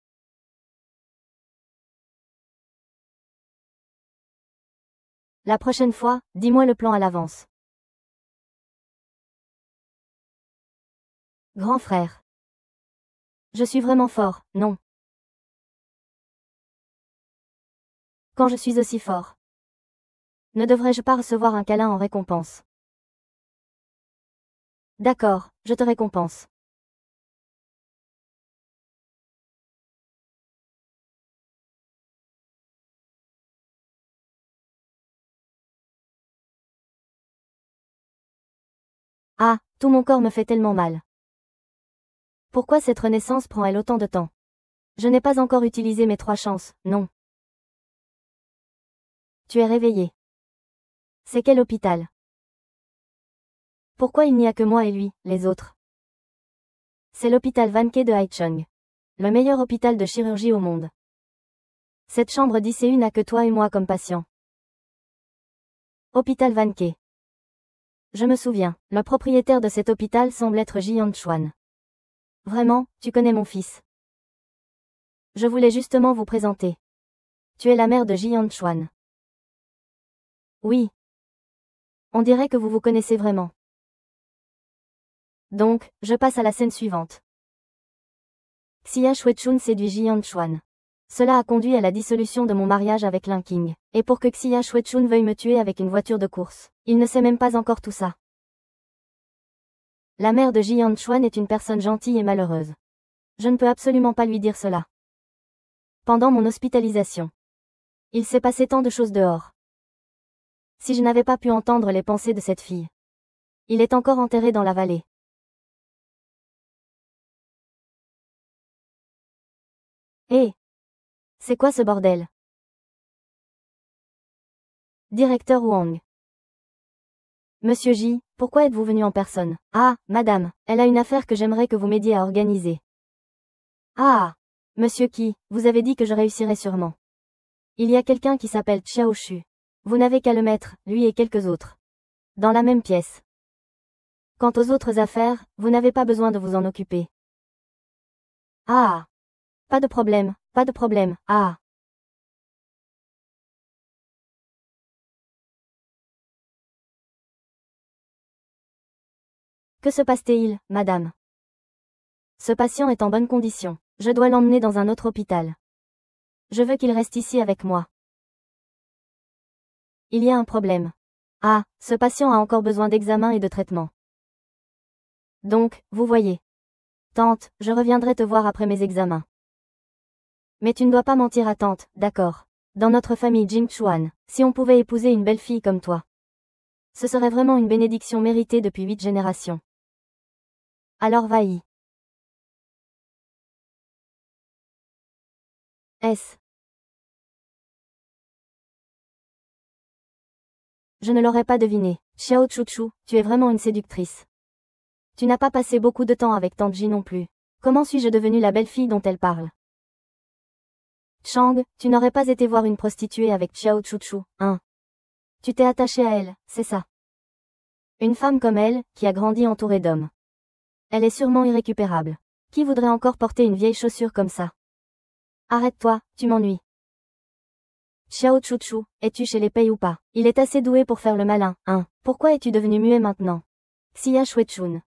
La prochaine fois, dis-moi le plan à l'avance. Grand frère. Je suis vraiment fort, non? Quand je suis aussi fort, ne devrais-je pas recevoir un câlin en récompense? D'accord, je te récompense. Ah, tout mon corps me fait tellement mal. Pourquoi cette renaissance prend-elle autant de temps? Je n'ai pas encore utilisé mes 3 chances, non. Tu es réveillé. C'est quel hôpital? Pourquoi il n'y a que moi et lui, les autres? C'est l'hôpital Vanke de Haichung. Le meilleur hôpital de chirurgie au monde. Cette chambre d'ICU n'a que toi et moi comme patients. Hôpital Vanke. Je me souviens, le propriétaire de cet hôpital semble être Jian Chuan. Vraiment, tu connais mon fils. Je voulais justement vous présenter. Tu es la mère de Jian Chuan. Oui. On dirait que vous vous connaissez vraiment. Donc, je passe à la scène suivante. Xia Shuechun séduit Jian Chuan. Cela a conduit à la dissolution de mon mariage avec Lin King. Et pour que Xia Shuechun veuille me tuer avec une voiture de course, il ne sait même pas encore tout ça. La mère de Jian Chuan est une personne gentille et malheureuse. Je ne peux absolument pas lui dire cela. Pendant mon hospitalisation, il s'est passé tant de choses dehors. Si je n'avais pas pu entendre les pensées de cette fille. Il est encore enterré dans la vallée. Hé! C'est quoi ce bordel? Directeur Wang. Monsieur J, pourquoi êtes-vous venu en personne? Ah, madame, elle a une affaire que j'aimerais que vous m'aidiez à organiser. Ah! Monsieur Qi, vous avez dit que je réussirais sûrement. Il y a quelqu'un qui s'appelle Xiao Shu. Vous n'avez qu'à le mettre, lui et quelques autres. Dans la même pièce. Quant aux autres affaires, vous n'avez pas besoin de vous en occuper. Ah! Pas de problème, pas de problème, ah! Que se passe-t-il, madame? Ce patient est en bonne condition. Je dois l'emmener dans un autre hôpital. Je veux qu'il reste ici avec moi. Il y a un problème. Ah, ce patient a encore besoin d'examen et de traitement. Donc, vous voyez. Tante, je reviendrai te voir après mes examens. Mais tu ne dois pas mentir à tante, d'accord? Dans notre famille Jing Chuan, si on pouvait épouser une belle fille comme toi. Ce serait vraiment une bénédiction méritée depuis 8 générations. Alors va-y. S. Je ne l'aurais pas deviné. Xiao Chuchu, tu es vraiment une séductrice. Tu n'as pas passé beaucoup de temps avec Tante Ji non plus. Comment suis-je devenue la belle fille dont elle parle? Chang, tu n'aurais pas été voir une prostituée avec Xiao Chuchu, hein? Tu t'es attaché à elle, c'est ça. Une femme comme elle, qui a grandi entourée d'hommes. Elle est sûrement irrécupérable. Qui voudrait encore porter une vieille chaussure comme ça? Arrête-toi, tu m'ennuies. Xiao Chuchu, es-tu chez les Pei ou pas? Il est assez doué pour faire le malin, hein? Pourquoi es-tu devenu muet maintenant? Xia Shuechun.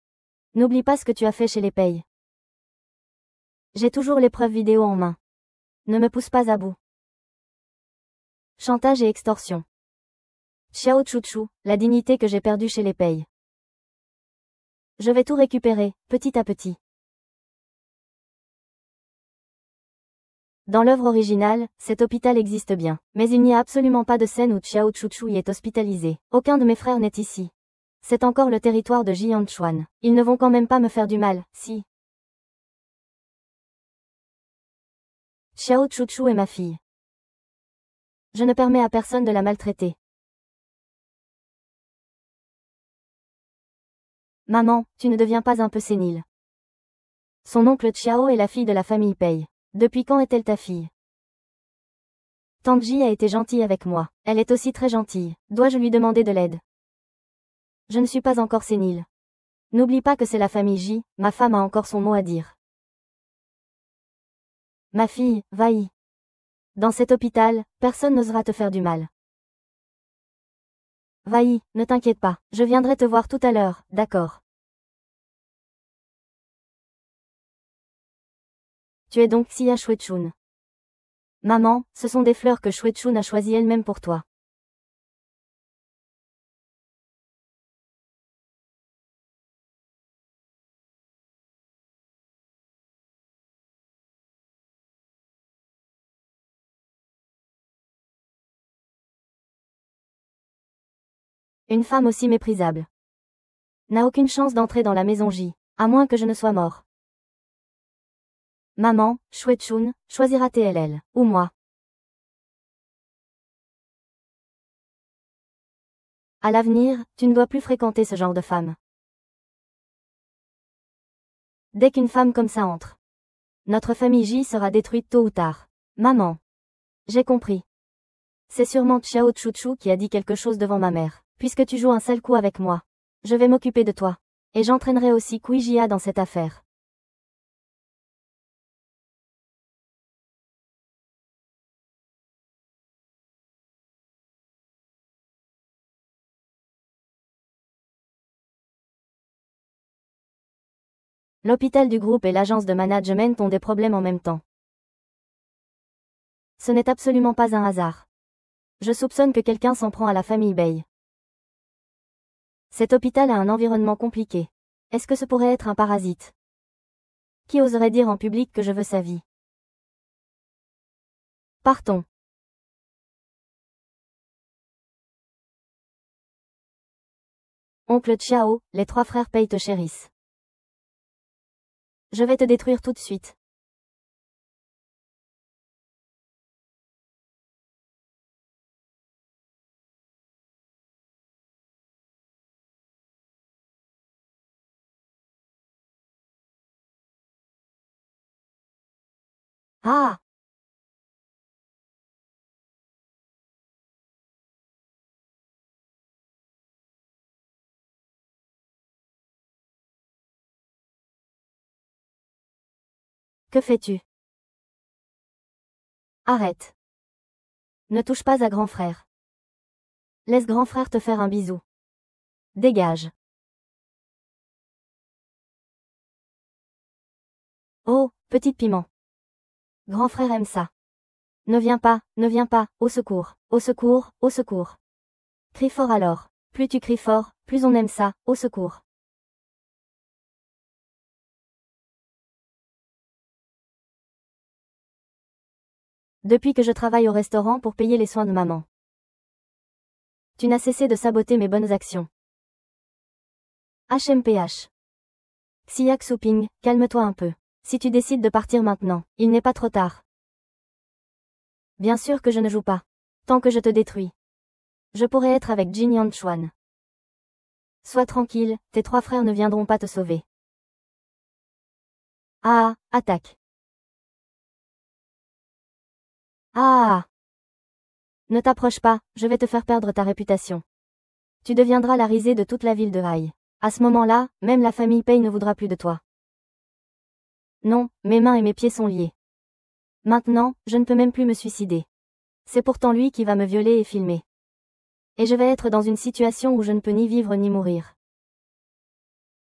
N'oublie pas ce que tu as fait chez les Pei. J'ai toujours les preuves vidéo en main. Ne me pousse pas à bout. Chantage et extorsion. Xiao Chuchu, la dignité que j'ai perdue chez les Pei. Je vais tout récupérer, petit à petit. Dans l'œuvre originale, cet hôpital existe bien, mais il n'y a absolument pas de scène où Xiao Chuchu y est hospitalisé. Aucun de mes frères n'est ici. C'est encore le territoire de Jianchuan. Ils ne vont quand même pas me faire du mal, si. Xiao Chuchu est ma fille. Je ne permets à personne de la maltraiter. Maman, tu ne deviens pas un peu sénile. Son oncle Xiao est la fille de la famille Pei. Depuis quand est-elle ta fille? Tante Ji a été gentille avec moi. Elle est aussi très gentille. Dois-je lui demander de l'aide? Je ne suis pas encore sénile. N'oublie pas que c'est la famille Ji, ma femme a encore son mot à dire. Ma fille, va-y. Dans cet hôpital, personne n'osera te faire du mal. Va-y, ne t'inquiète pas, je viendrai te voir tout à l'heure, d'accord? Tu es donc Xia Shuechun. Maman, ce sont des fleurs que Shuechun a choisies elle-même pour toi. Une femme aussi méprisable n'a aucune chance d'entrer dans la maison J, à moins que je ne sois mort. Maman, Shuechun, choisira TLL, ou moi. À l'avenir, tu ne dois plus fréquenter ce genre de femme. Dès qu'une femme comme ça entre, notre famille J sera détruite tôt ou tard. Maman. J'ai compris. C'est sûrement Xiao Chuchu qui a dit quelque chose devant ma mère. Puisque tu joues un sale coup avec moi, je vais m'occuper de toi. Et j'entraînerai aussi Kui Jia dans cette affaire. L'hôpital du groupe et l'agence de management ont des problèmes en même temps. Ce n'est absolument pas un hasard. Je soupçonne que quelqu'un s'en prend à la famille Bei. Cet hôpital a un environnement compliqué. Est-ce que ce pourrait être un parasite? Qui oserait dire en public que je veux sa vie? Partons. Oncle Xiao, les 3 frères Pei te chérissent. Je vais te détruire tout de suite. Ah! Que fais-tu? Arrête. Ne touche pas à grand frère. Laisse grand frère te faire un bisou. Dégage. Oh, petite piment. Grand frère aime ça. Ne viens pas, au secours, au secours, au secours. Crie fort alors. Plus tu cries fort, plus on aime ça, au secours. Depuis que je travaille au restaurant pour payer les soins de maman. Tu n'as cessé de saboter mes bonnes actions. HMPH. Xiak Souping, calme-toi un peu. Si tu décides de partir maintenant, il n'est pas trop tard. Bien sûr que je ne joue pas. Tant que je te détruis. Je pourrais être avec Jin Yanchuan. Sois tranquille, tes 3 frères ne viendront pas te sauver. Ah, attaque. Ah. Ne t'approche pas, je vais te faire perdre ta réputation. Tu deviendras la risée de toute la ville de Haï. À ce moment-là, même la famille Pei ne voudra plus de toi. Non, mes mains et mes pieds sont liés. Maintenant, je ne peux même plus me suicider. C'est pourtant lui qui va me violer et filmer. Et je vais être dans une situation où je ne peux ni vivre ni mourir.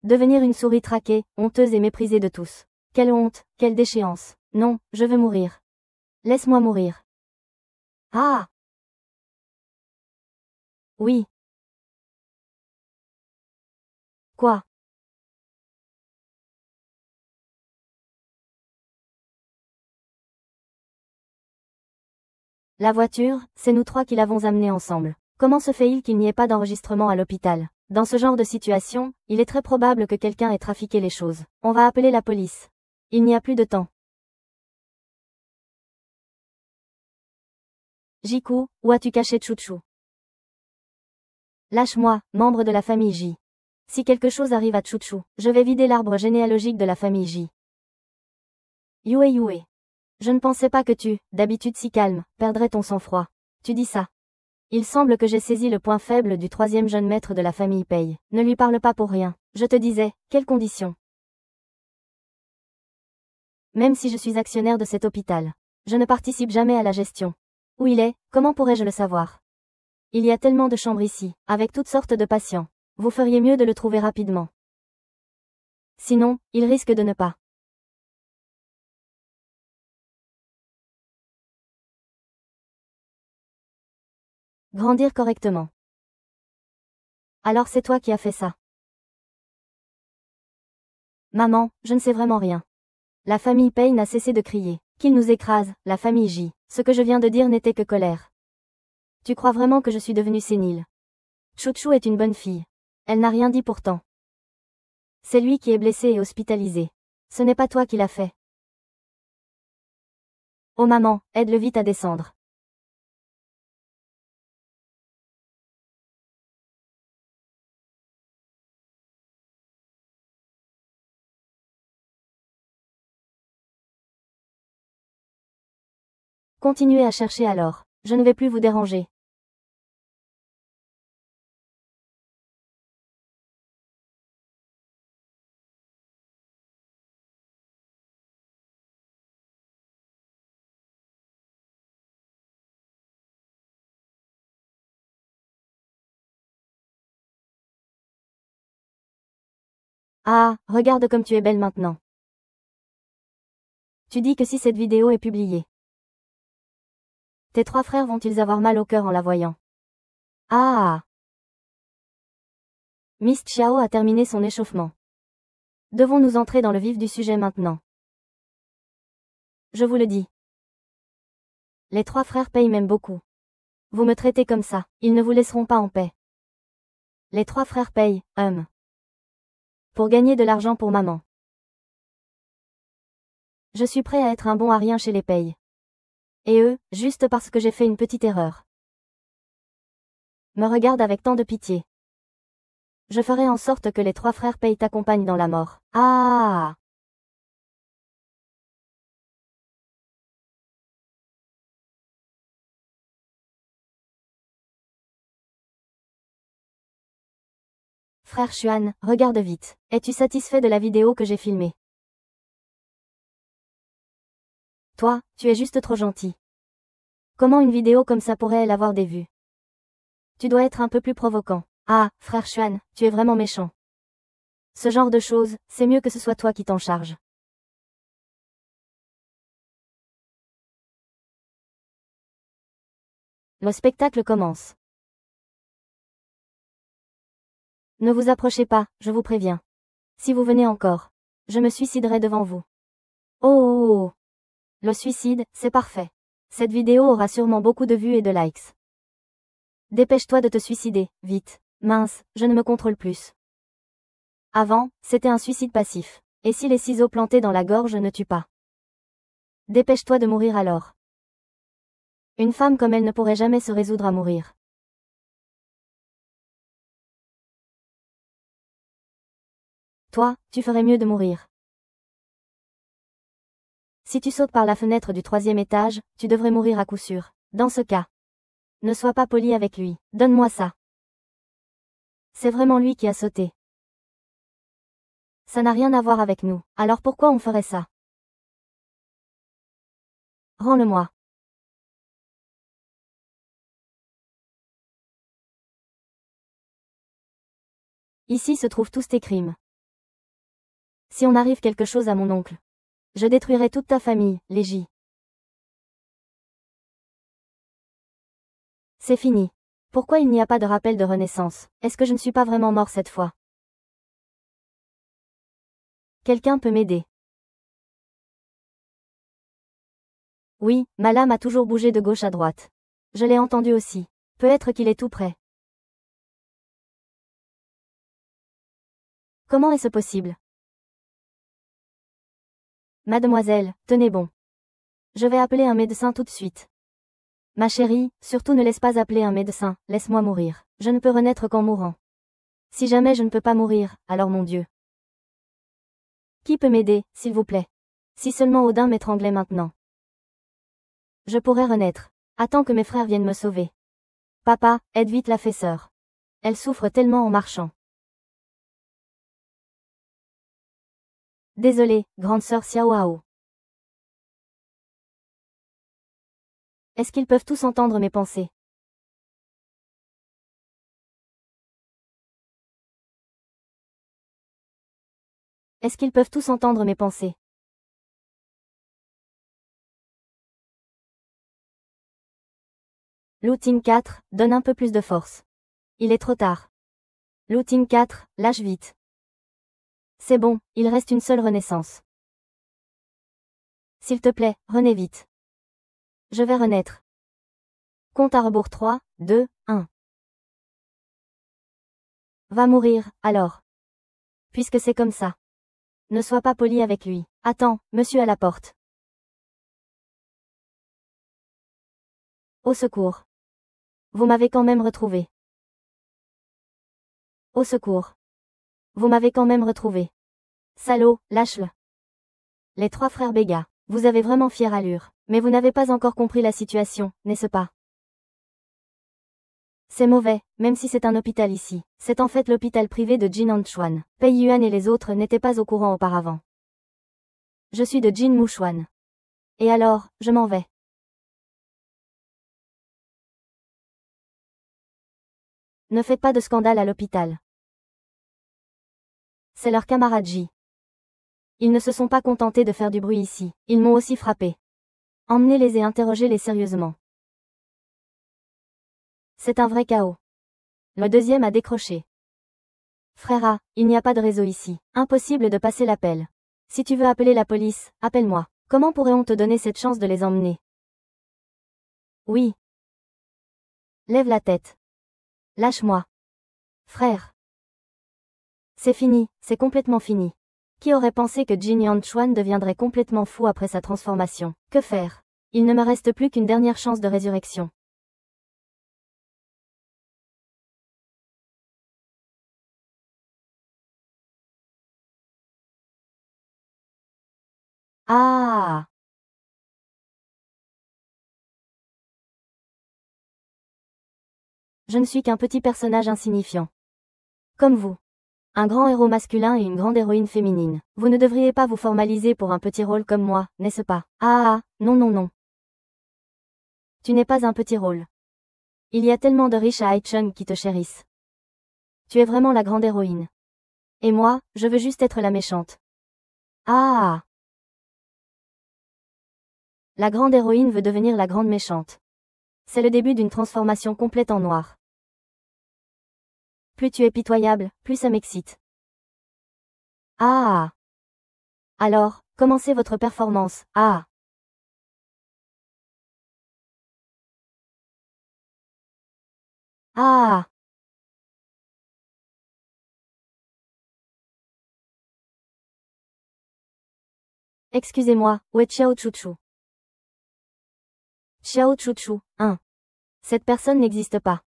Devenir une souris traquée, honteuse et méprisée de tous. Quelle honte, quelle déchéance. Non, je veux mourir. Laisse-moi mourir. Ah! Oui. Quoi? La voiture, c'est nous 3 qui l'avons amenée ensemble. Comment se fait-il qu'il n'y ait pas d'enregistrement à l'hôpital? Dans ce genre de situation, il est très probable que quelqu'un ait trafiqué les choses. On va appeler la police. Il n'y a plus de temps. Jiku, où as-tu caché Chouchou? Lâche-moi, membre de la famille J. Si quelque chose arrive à Chouchou, je vais vider l'arbre généalogique de la famille J. Yue. Je ne pensais pas que tu, d'habitude si calme, perdrais ton sang-froid. Tu dis ça. Il semble que j'ai saisi le point faible du 3e jeune maître de la famille Pei. Ne lui parle pas pour rien. Je te disais, quelles conditions? Même si je suis actionnaire de cet hôpital. Je ne participe jamais à la gestion. Où il est, comment pourrais-je le savoir? Il y a tellement de chambres ici, avec toutes sortes de patients. Vous feriez mieux de le trouver rapidement. Sinon, il risque de ne pas. Grandir correctement. Alors c'est toi qui as fait ça. Maman, je ne sais vraiment rien. La famille Pei n'a cessé de crier. Qu'il nous écrase, la famille J. Ce que je viens de dire n'était que colère. Tu crois vraiment que je suis devenue sénile? Chouchou est une bonne fille. Elle n'a rien dit pourtant. C'est lui qui est blessé et hospitalisé. Ce n'est pas toi qui l'as fait. Oh maman, aide-le vite à descendre. Continuez à chercher alors. Je ne vais plus vous déranger. Ah, regarde comme tu es belle maintenant. Tu dis que si cette vidéo est publiée, tes 3 frères vont-ils avoir mal au cœur en la voyant? Ah! Miss Xiao a terminé son échauffement. Devons-nous entrer dans le vif du sujet maintenant? Je vous le dis. Les 3 frères Pei m'aiment beaucoup. Vous me traitez comme ça, ils ne vous laisseront pas en paix. Les 3 frères Pei, pour gagner de l'argent pour maman. Je suis prêt à être un bon à rien chez les Pei. Et eux, juste parce que j'ai fait une petite erreur. Me regarde avec tant de pitié. Je ferai en sorte que les 3 frères Pei t'accompagnent dans la mort. Ah! Frère Xuan, regarde vite. Es-tu satisfait de la vidéo que j'ai filmée? Toi, tu es juste trop gentil. Comment une vidéo comme ça pourrait-elle avoir des vues? Tu dois être un peu plus provoquant. Ah, frère Xuan, tu es vraiment méchant. Ce genre de choses, c'est mieux que ce soit toi qui t'en charge. Le spectacle commence. Ne vous approchez pas, je vous préviens. Si vous venez encore, je me suiciderai devant vous. Oh oh oh oh. Le suicide, c'est parfait. Cette vidéo aura sûrement beaucoup de vues et de likes. Dépêche-toi de te suicider, vite. Mince, je ne me contrôle plus. Avant, c'était un suicide passif. Et si les ciseaux plantés dans la gorge ne tuent pas? Dépêche-toi de mourir alors. Une femme comme elle ne pourrait jamais se résoudre à mourir. Toi, tu ferais mieux de mourir. Si tu sautes par la fenêtre du 3e étage, tu devrais mourir à coup sûr. Dans ce cas, ne sois pas poli avec lui. Donne-moi ça. C'est vraiment lui qui a sauté. Ça n'a rien à voir avec nous. Alors pourquoi on ferait ça? Rends-le-moi. Ici se trouvent tous tes crimes. Si on arrive quelque chose à mon oncle, je détruirai toute ta famille, Légie. C'est fini. Pourquoi il n'y a pas de rappel de renaissance? Est-ce que je ne suis pas vraiment mort cette fois? Quelqu'un peut m'aider. Oui, ma lame a toujours bougé de gauche à droite. Je l'ai entendu aussi. Peut-être qu'il est tout près. Comment est-ce possible? Mademoiselle, tenez bon. Je vais appeler un médecin tout de suite. Ma chérie, surtout ne laisse pas appeler un médecin, laisse-moi mourir. Je ne peux renaître qu'en mourant. Si jamais je ne peux pas mourir, alors mon Dieu. Qui peut m'aider, s'il vous plaît? Si seulement Odin m'étranglait maintenant. Je pourrais renaître. Attends que mes frères viennent me sauver. Papa, aide vite la sœur. Elle souffre tellement en marchant. Désolée, grande sœur Xiaoao. Est-ce qu'ils peuvent tous entendre mes pensées? Est-ce qu'ils peuvent tous entendre mes pensées? Looting 4, donne un peu plus de force. Il est trop tard. Looting 4, lâche vite. C'est bon, il reste une seule renaissance. S'il te plaît, renais vite. Je vais renaître. Compte à rebours 3, 2, 1. Va mourir, alors. Puisque c'est comme ça. Ne sois pas poli avec lui. Attends, monsieur à la porte. Au secours. Vous m'avez quand même retrouvé. Au secours. Vous m'avez quand même retrouvé. Salaud, lâche-le. Les 3 frères Béga, vous avez vraiment fière allure, mais vous n'avez pas encore compris la situation, n'est-ce pas? C'est mauvais, même si c'est un hôpital ici. C'est en fait l'hôpital privé de Jin Anchuan. Pei Yuan et les autres n'étaient pas au courant auparavant. Je suis de Jin Muchuan. Et alors, je m'en vais. Ne faites pas de scandale à l'hôpital. C'est leur camarade J. Ils ne se sont pas contentés de faire du bruit ici, ils m'ont aussi frappé. Emmenez-les et interrogez-les sérieusement. C'est un vrai chaos. Le deuxième a décroché. Frère A, il n'y a pas de réseau ici. Impossible de passer l'appel. Si tu veux appeler la police, appelle-moi. Comment pourrait-on te donner cette chance de les emmener? Oui. Lève la tête. Lâche-moi. Frère. C'est fini, c'est complètement fini. Qui aurait pensé que Jin Yanchuan deviendrait complètement fou après sa transformation? Que faire? Il ne me reste plus qu'une dernière chance de résurrection. Ah! Je ne suis qu'un petit personnage insignifiant. Comme vous. Un grand héros masculin et une grande héroïne féminine. Vous ne devriez pas vous formaliser pour un petit rôle comme moi, n'est-ce pas? Ah, non non non. Tu n'es pas un petit rôle. Il y a tellement de riches à Haichung qui te chérissent. Tu es vraiment la grande héroïne. Et moi, je veux juste être la méchante. Ah! La grande héroïne veut devenir la grande méchante. C'est le début d'une transformation complète en noir. Plus tu es pitoyable, plus ça m'excite. Ah. Alors, commencez votre performance. Ah. Ah. Excusez-moi, où est Xiao Chuchu? Xiao Chuchu, 1. Cette personne n'existe pas.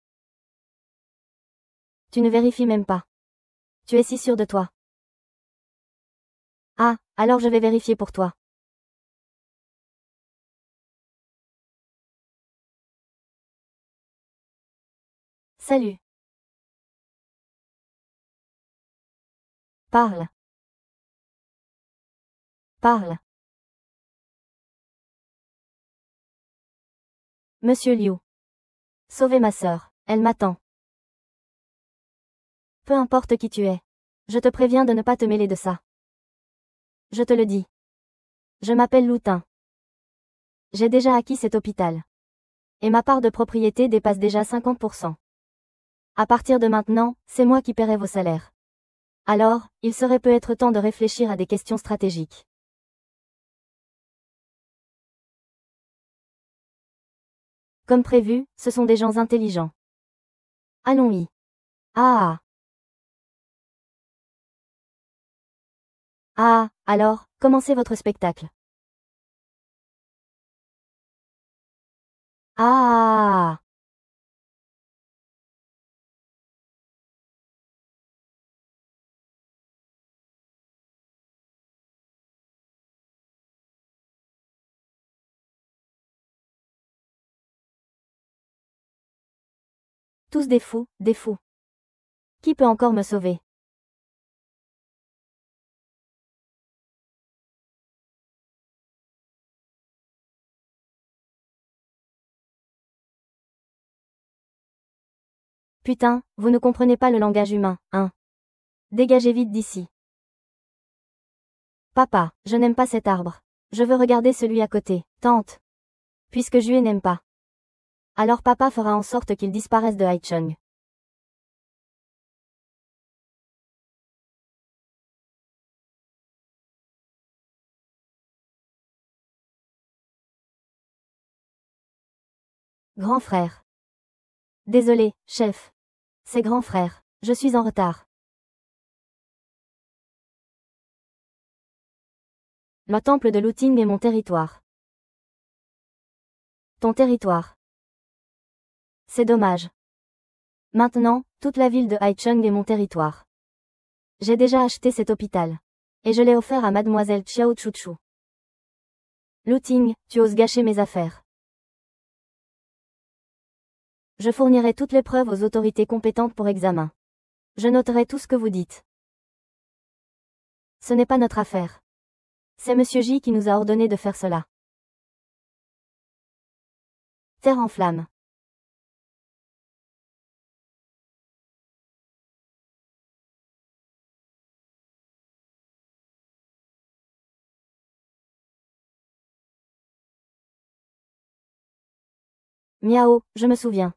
Tu ne vérifies même pas. Tu es si sûr de toi. Ah, alors je vais vérifier pour toi. Salut. Parle. Parle. Monsieur Liu. Sauvez ma sœur, elle m'attend. Peu importe qui tu es. Je te préviens de ne pas te mêler de ça. Je te le dis. Je m'appelle Loutin. J'ai déjà acquis cet hôpital. Et ma part de propriété dépasse déjà 50%. À partir de maintenant, c'est moi qui paierai vos salaires. Alors, il serait peut-être temps de réfléchir à des questions stratégiques. Comme prévu, ce sont des gens intelligents. Allons-y. Ah. Ah, alors, commencez votre spectacle. Ah. Tous des fous, des fous. Qui peut encore me sauver? Putain, vous ne comprenez pas le langage humain, hein? Dégagez vite d'ici. Papa, je n'aime pas cet arbre. Je veux regarder celui à côté. Tante. Puisque Jue n'aime pas. Alors papa fera en sorte qu'il disparaisse de Haichung. Grand frère. Désolé, chef. C'est grand frère. Je suis en retard. Le temple de Luting est mon territoire. Ton territoire. C'est dommage. Maintenant, toute la ville de Haichung est mon territoire. J'ai déjà acheté cet hôpital. Et je l'ai offert à mademoiselle Xiao Chuchu. Luting, tu oses gâcher mes affaires. Je fournirai toutes les preuves aux autorités compétentes pour examen. Je noterai tout ce que vous dites. Ce n'est pas notre affaire. C'est Monsieur J qui nous a ordonné de faire cela. Terre en flamme. Miao, je me souviens.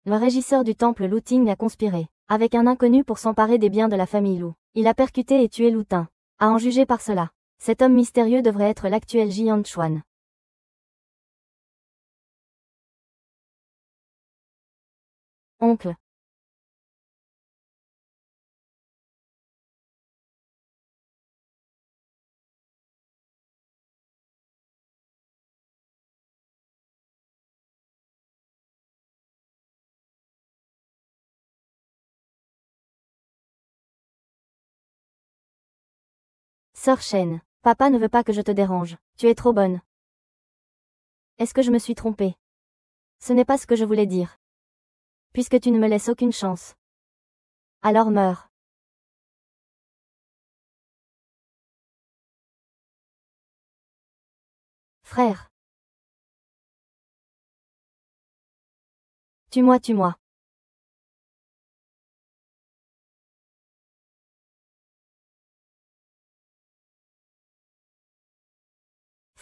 Le régisseur du temple Luting a conspiré avec un inconnu pour s'emparer des biens de la famille Lu. Il a percuté et tué Lutin. À en juger par cela, cet homme mystérieux devrait être l'actuel Jian Chuan. Oncle. Sœur Shen. Papa ne veut pas que je te dérange. Tu es trop bonne. Est-ce que je me suis trompée? Ce n'est pas ce que je voulais dire. Puisque tu ne me laisses aucune chance. Alors meurs. Frère. Tue-moi, tue-moi.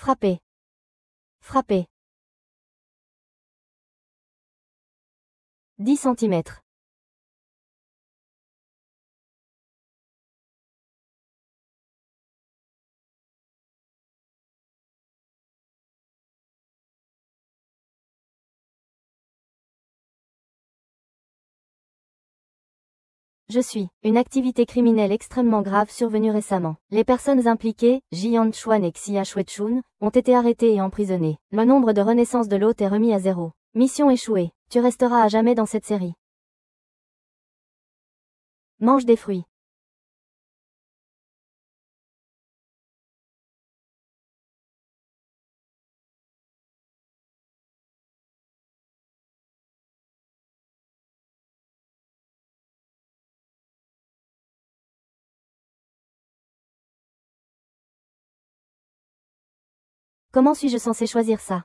Frappez. Frappez. 10 cm. Je suis. Une activité criminelle extrêmement grave survenue récemment. Les personnes impliquées, Jian Chuan et Xia Shuechun, ont été arrêtées et emprisonnées. Le nombre de renaissances de l'hôte est remis à 0. Mission échouée. Tu resteras à jamais dans cette série. Mange des fruits. Comment suis-je censé choisir ça?